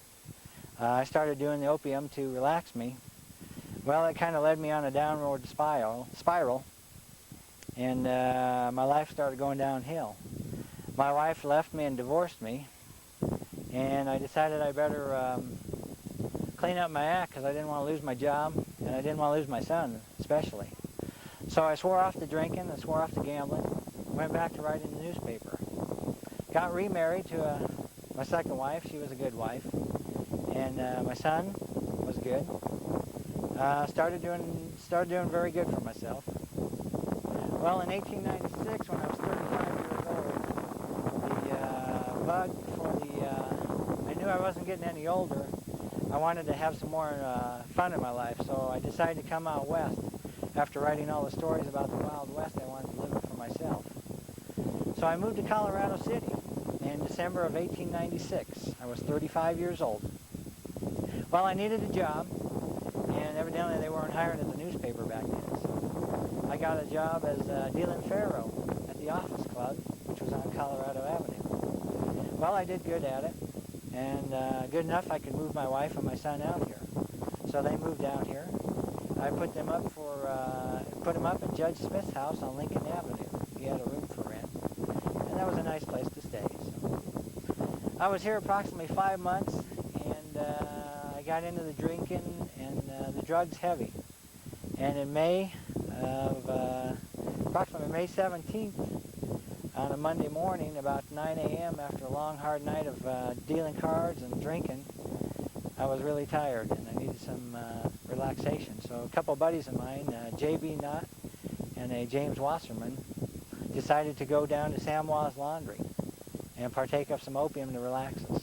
I started doing the opium to relax me. Well, it kind of led me on a downward spiral. And my life started going downhill. My wife left me and divorced me, and I decided I better clean up my act because I didn't want to lose my job, and I didn't want to lose my son especially. So I swore off to drinking, I swore off to gambling, went back to writing the newspaper. Got remarried to my second wife. She was a good wife, and my son was good. Started doing very good for myself. Well, in 1896, when I was 35 years old, the bug for the, I knew I wasn't getting any older. I wanted to have some more fun in my life, so I decided to come out west. After writing all the stories about the Wild West, I wanted to live it for myself. So I moved to Colorado City in December of 1896. I was 35 years old. Well, I needed a job, and evidently they weren't hiring at the newspaper back then. So I got a job as dealing faro at the Office Club, which was on Colorado Avenue. Well, I did good at it, and good enough I could move my wife and my son out here. So they moved out here. I put them up at Judge Smith's house on Lincoln Avenue. He had a room for rent, and that was a nice place to stay. So I was here approximately 5 months, and I got into the drinking and the drugs heavy. And in May of approximately May 17th, on a Monday morning, about 9 a.m., after a long, hard night of dealing cards and drinking, I was really tired and I needed some relaxation. So a couple of buddies of mine, J.B. Knott and a James Wasserman, decided to go down to Samwa's Laundry and partake of some opium to relax us.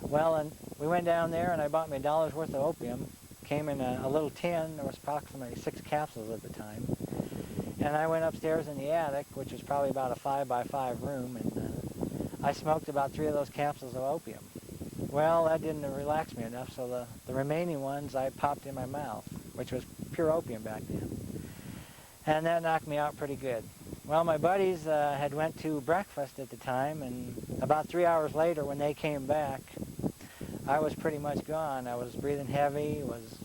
Well, and we went down there and I bought me $1 worth of opium. Came in a little tin. There was approximately 6 capsules at the time. And I went upstairs in the attic, which was probably about a 5-by-5 room, and I smoked about 3 of those capsules of opium. Well, that didn't relax me enough, so the remaining ones I popped in my mouth, which was pure opium back then. And that knocked me out pretty good. Well, my buddies had went to breakfast at the time, and about 3 hours later when they came back, I was pretty much gone. I was breathing heavy, was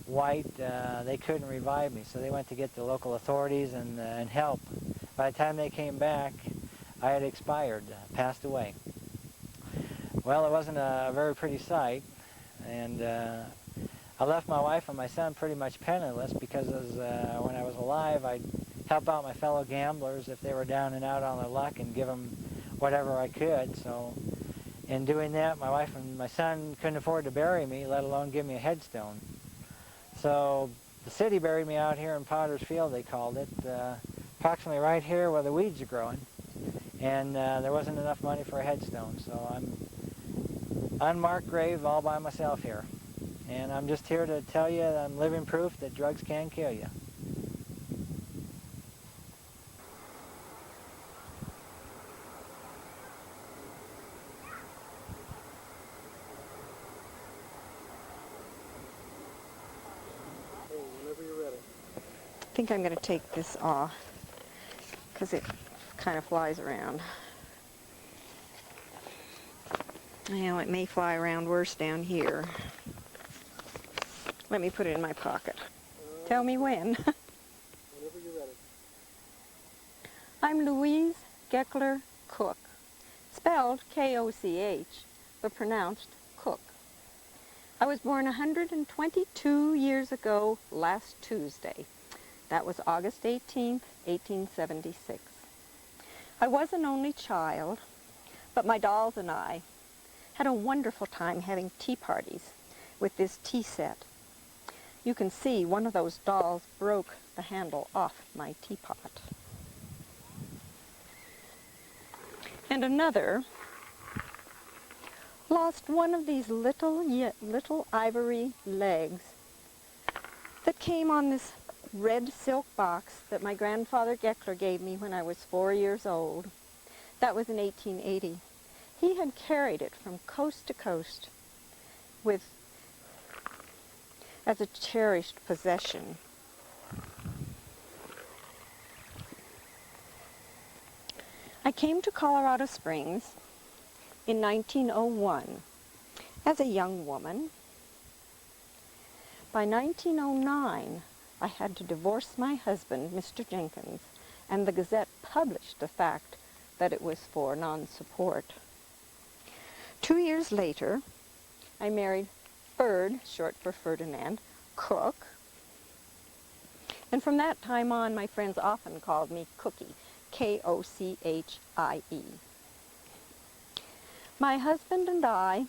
white. They couldn't revive me, so they went to get the local authorities and help. By the time they came back, I had expired, passed away. Well, it wasn't a very pretty sight, and I left my wife and my son pretty much penniless because when I was alive, I'd help out my fellow gamblers if they were down and out on their luck and give them whatever I could. So in doing that, my wife and my son couldn't afford to bury me, let alone give me a headstone. So the city buried me out here in Potter's Field, they called it, approximately right here where the weeds are growing. And there wasn't enough money for a headstone, so I'm unmarked grave all by myself here. And I'm just here to tell you that I'm living proof that drugs can kill you.
Whenever you're ready.
I think I'm going to take this off because it kind of flies around. Now, it may fly around worse down here. Let me put it in my pocket. Tell me when.
Whenever you're ready.
I'm Louise Geckler Cook, spelled K-O-C-H, but pronounced Cook. I was born 122 years ago last Tuesday. That was August 18th, 1876. I was an only child, but my dolls and I had a wonderful time having tea parties with this tea set. You can see one of those dolls broke the handle off my teapot. And another lost one of these little ivory legs that came on this red silk box that my grandfather Geckler gave me when I was 4 years old. That was in 1880. He had carried it from coast to coast as a cherished possession. I came to Colorado Springs in 1901 as a young woman. By 1909, I had to divorce my husband, Mr. Jenkins, and the Gazette published the fact that it was for non-support. 2 years later, I married Ferd, short for Ferdinand, Cook, And from that time on, my friends often called me Cookie, K-O-C-H-I-E. My husband and I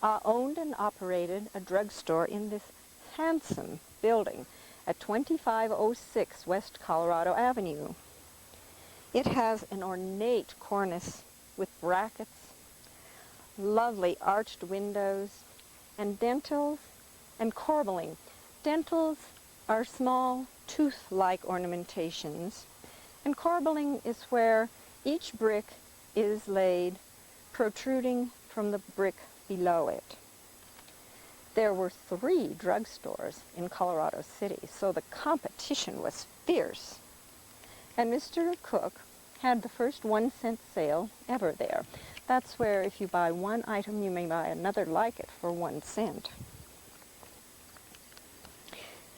owned and operated a drugstore in this handsome building at 2506 West Colorado Avenue. It has an ornate cornice with brackets, lovely arched windows, and dentils and corbelling. Dentils are small tooth-like ornamentations, and corbelling is where each brick is laid protruding from the brick below it. There were 3 drugstores in Colorado City, so the competition was fierce. And Mr. Cook had the first 1-cent sale ever there. That's where if you buy one item, you may buy another like it for 1 cent.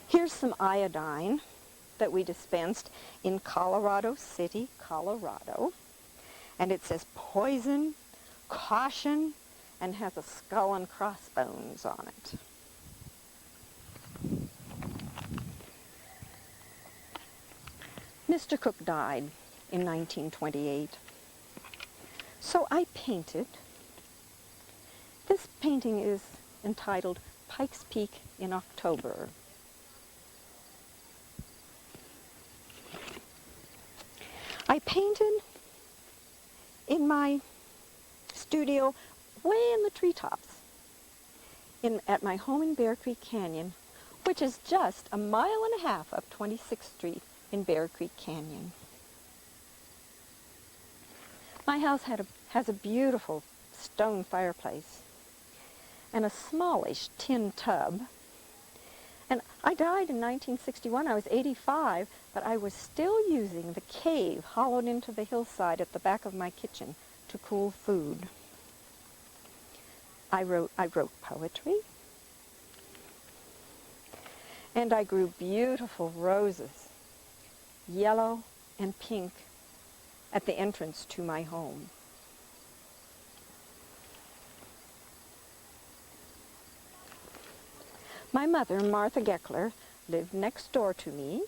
Here's some iodine that we dispensed in Colorado City, Colorado. And it says poison, caution, and has a skull and crossbones on it. Mr. Cook died in 1928. So I painted. This painting is entitled Pikes Peak in October. I painted in my studio way in the treetops at my home in Bear Creek Canyon, which is just a mile and a half up 26th Street in Bear Creek Canyon. My house has a beautiful stone fireplace and a smallish tin tub. And I died in 1961. I was 85, but I was still using the cave hollowed into the hillside at the back of my kitchen to cool food. I wrote poetry, and I grew beautiful roses, yellow and pink, at the entrance to my home. My mother, Martha Geckler, lived next door to me.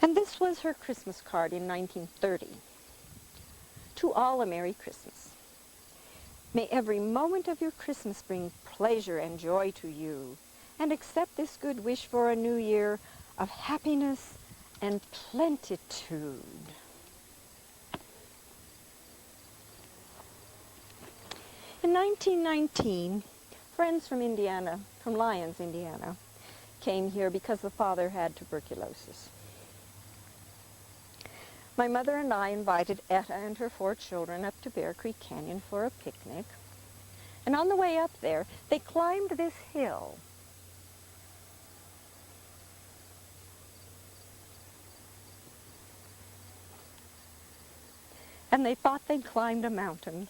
And this was her Christmas card in 1930. To all a Merry Christmas. May every moment of your Christmas bring pleasure and joy to you, and accept this good wish for a new year of happiness and plenitude. In 1919, friends from Indiana, from Lyons, Indiana, came here because the father had tuberculosis. My mother and I invited Etta and her 4 children up to Bear Creek Canyon for a picnic. And on the way up there, they climbed this hill. And they thought they'd climbed a mountain.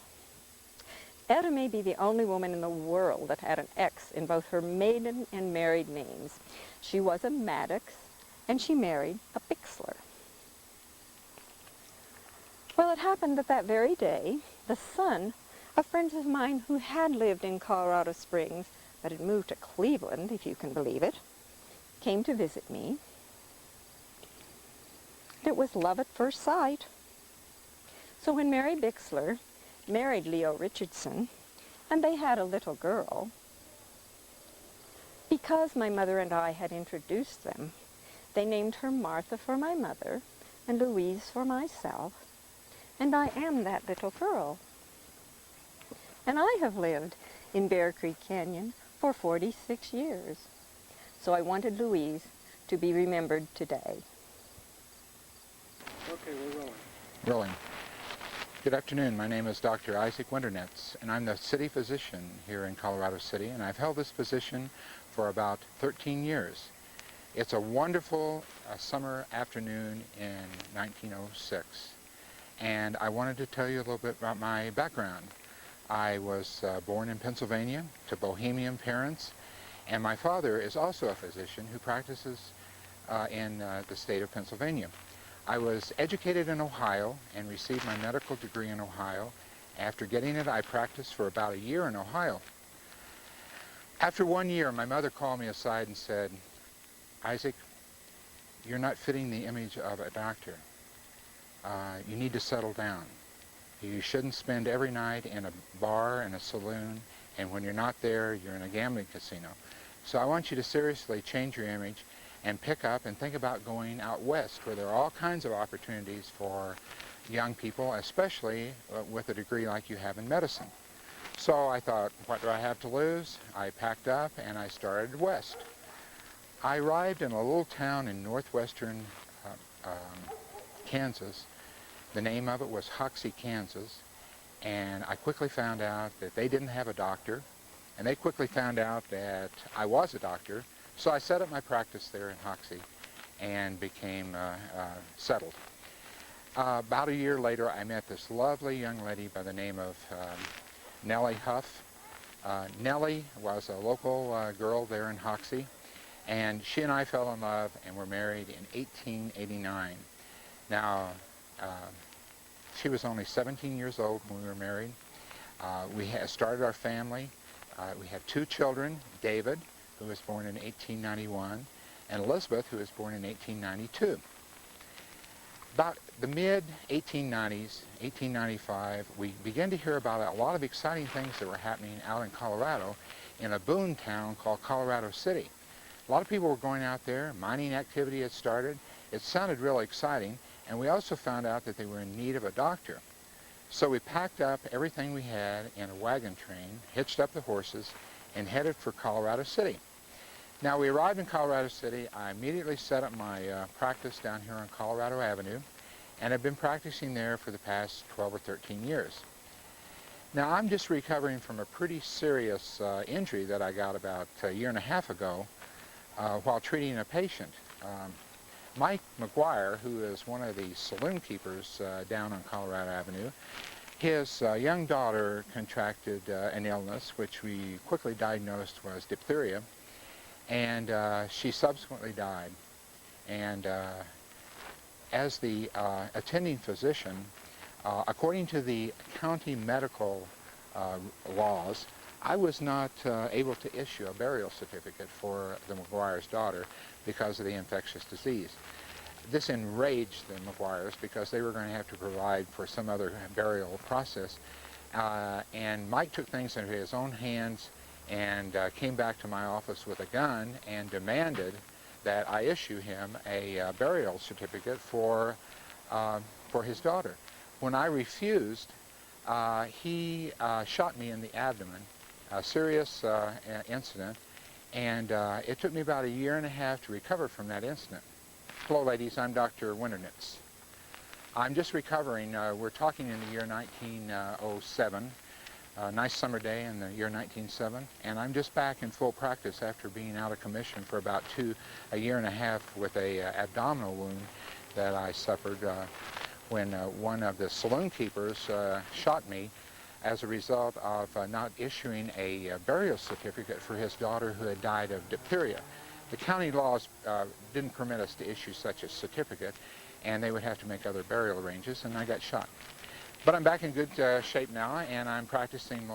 Etta may be the only woman in the world that had an X in both her maiden and married names. She was a Maddox, and she married a Bixler. Well, it happened that very day, the son of friends of mine who had lived in Colorado Springs, but had moved to Cleveland, if you can believe it, came to visit me. It was love at first sight. So when Mary Bixler married Leo Richardson, and they had a little girl, because my mother and I had introduced them, they named her Martha for my mother and Louise for myself, and I am that little girl. And I have lived in Bear Creek Canyon for 46 years. So I wanted Louise to be remembered today.
Okay, we're rolling.
Rolling. Good afternoon. My name is Dr. Isaac Winternetz, and I'm the city physician here in Colorado City, and I've held this position for about 13 years. It's a wonderful summer afternoon in 1906, and I wanted to tell you a little bit about my background. I was born in Pennsylvania to Bohemian parents, and my father is also a physician who practices in the state of Pennsylvania. I was educated in Ohio and received my medical degree in Ohio. After getting it, I practiced for about a year in Ohio. After 1 year, my mother called me aside and said, "Isaac, you're not fitting the image of a doctor. You need to settle down. You shouldn't spend every night in a bar and a saloon, and when you're not there, you're in a gambling casino. So I want you to seriously change your image and pick up and think about going out west, where there are all kinds of opportunities for young people, especially with a degree like you have in medicine." So I thought, what do I have to lose? I packed up and I started west. I arrived in a little town in northwestern Kansas. The name of it was Hoxie, Kansas, and I quickly found out that they didn't have a doctor, and they quickly found out that I was a doctor, so I set up my practice there in Hoxie and became settled. About a year later, I met this lovely young lady by the name of Nellie Huff. Nellie was a local girl there in Hoxie, and she and I fell in love and were married in 1889. Now, she was only 17 years old when we were married. We started our family. We have 2 children, David, who was born in 1891, and Elizabeth, who was born in 1892. About the mid-1890s, 1895, we began to hear about a lot of exciting things that were happening out in Colorado in a boom town called Colorado City. A lot of people were going out there. Mining activity had started. It sounded really exciting, and we also found out that they were in need of a doctor. So we packed up everything we had in a wagon train, hitched up the horses, and headed for Colorado City. Now, we arrived in Colorado City. I immediately set up my practice down here on Colorado Avenue, and I've been practicing there for the past 12 or 13 years. Now, I'm just recovering from a pretty serious injury that I got about a year and a half ago while treating a patient. Mike McGuire, who is one of the saloon keepers down on Colorado Avenue, his young daughter contracted an illness which we quickly diagnosed was diphtheria, and she subsequently died. And as the attending physician, according to the county medical laws, I was not able to issue a burial certificate for the McGuire's daughter because of the infectious disease. This enraged the McGuires because they were going to have to provide for some other burial process. And Mike took things into his own hands and came back to my office with a gun and demanded that I issue him a burial certificate for his daughter. When I refused, he shot me in the abdomen, a serious incident, and it took me about a year and a half to recover from that incident. Hello, ladies. I'm Dr. Winternitz. I'm just recovering. We're talking in the year 1907. Nice summer day in the year 1907, and I'm just back in full practice after being out of commission for about a year and a half with a abdominal wound that I suffered when one of the saloon keepers shot me as a result of not issuing a burial certificate for his daughter who had died of diphtheria. The county laws didn't permit us to issue such a certificate, and they would have to make other burial arrangements, and I got shot. But I'm back in good shape now, and I'm practicing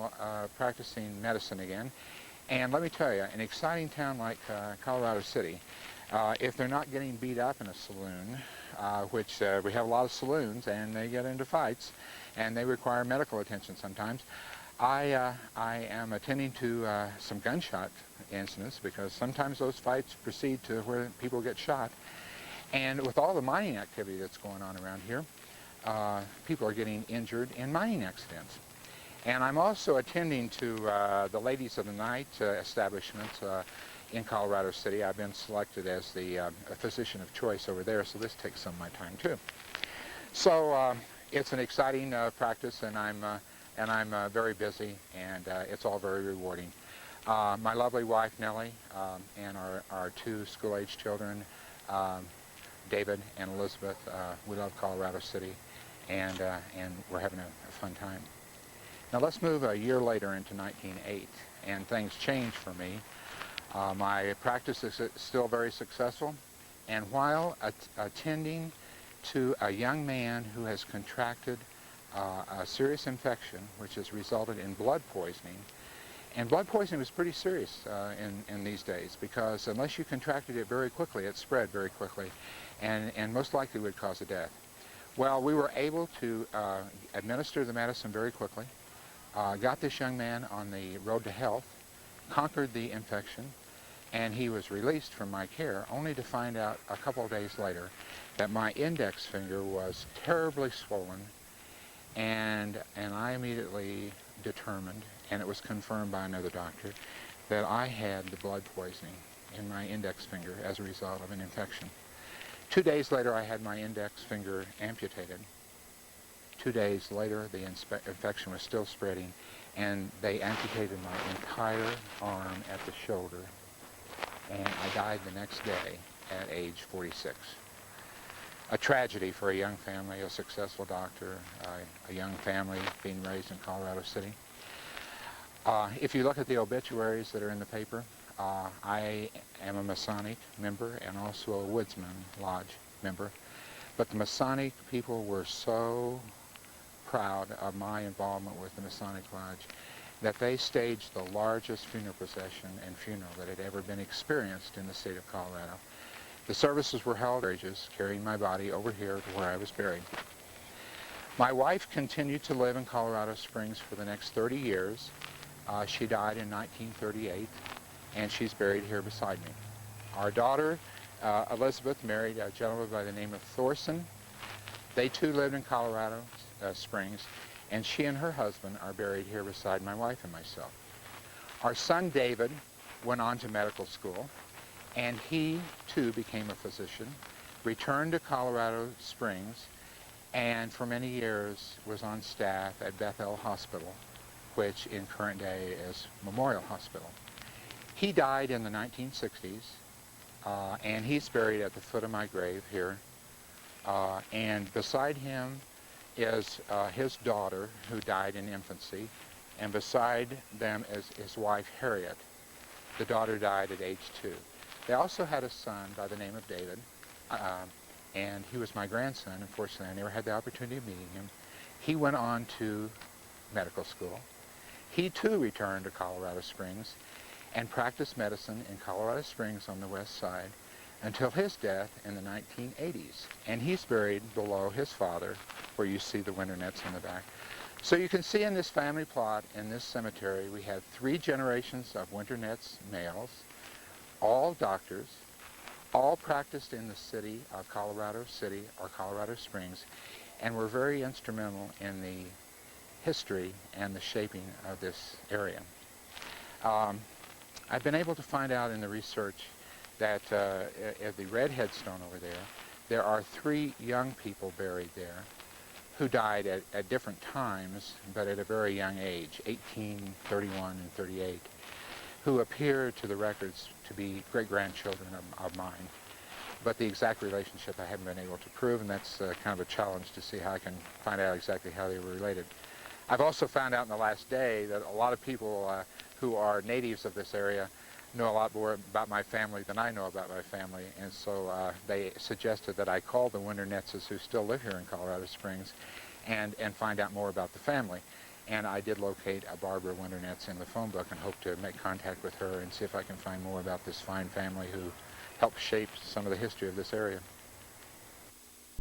medicine again. And let me tell you, an exciting town like Colorado City, if they're not getting beat up in a saloon, which we have a lot of saloons, and they get into fights, and they require medical attention sometimes, I am attending to some gunshot incidents because sometimes those fights proceed to where people get shot. And with all the mining activity that's going on around here, people are getting injured in mining accidents. And I'm also attending to the Ladies of the Night establishments in Colorado City. I've been selected as the physician of choice over there, so this takes some of my time too. So it's an exciting practice, and I'm very busy, and it's all very rewarding. My lovely wife Nellie and our 2 school-age children, David and Elizabeth, we love Colorado City, and we're having a fun time. Now let's move a year later into 1908, and things changed for me. My practice is still very successful, and while attending to a young man who has contracted a serious infection which has resulted in blood poisoning, And blood poisoning was pretty serious in these days, because unless you contracted it very quickly, it spread very quickly, and most likely would cause a death. Well, we were able to administer the medicine very quickly, got this young man on the road to health, conquered the infection, and he was released from my care, only to find out a couple of days later that my index finger was terribly swollen, and I immediately determined, and it was confirmed by another doctor, that I had the blood poisoning in my index finger as a result of an infection. 2 days later, I had my index finger amputated. 2 days later, the infection was still spreading, and they amputated my entire arm at the shoulder, and I died the next day at age 46. A tragedy for a young family, a successful doctor, a young family being raised in Colorado City. If you look at the obituaries that are in the paper, I am a Masonic member and also a Woodsman Lodge member. But the Masonic people were so proud of my involvement with the Masonic Lodge that they staged the largest funeral procession and funeral that had ever been experienced in the state of Colorado. The services were held carrying my body over here to where I was buried. My wife continued to live in Colorado Springs for the next 30 years. She died in 1938, and she's buried here beside me. Our daughter, Elizabeth, married a gentleman by the name of Thorson. They too lived in Colorado Springs, and she and her husband are buried here beside my wife and myself. Our son David went on to medical school, and he too became a physician, returned to Colorado Springs, and for many years was on staff at Bethel Hospital, which in current day is Memorial Hospital. He died in the 1960s, and he's buried at the foot of my grave here. And beside him is his daughter, who died in infancy, and beside them is his wife, Harriet. The daughter died at age 2. They also had a son by the name of David, and he was my grandson. Unfortunately, I never had the opportunity of meeting him. He went on to medical school. He too returned to Colorado Springs and practiced medicine in Colorado Springs on the west side until his death in the 1980s. And he's buried below his father, where you see the winter nets in the back. So you can see in this family plot in this cemetery, we have 3 generations of winter nets males, all doctors, all practiced in the city of Colorado City or Colorado Springs, and were very instrumental in the history and the shaping of this area. I've been able to find out in the research that at the red headstone over there are 3 young people buried there who died at different times, but at a very young age, 18, 31, and 38, who appear to the records to be great-grandchildren of mine. But the exact relationship I haven't been able to prove, and that's kind of a challenge to see how I can find out exactly how they were related. I've also found out in the last day that a lot of people who are natives of this area know a lot more about my family than I know about my family, and so they suggested that I call the Winter Netses who still live here in Colorado Springs and find out more about the family. And I did locate a Barbara Winternetz in the phone book and hope to make contact with her and see if I can find more about this fine family who helped shape some of the history of this area.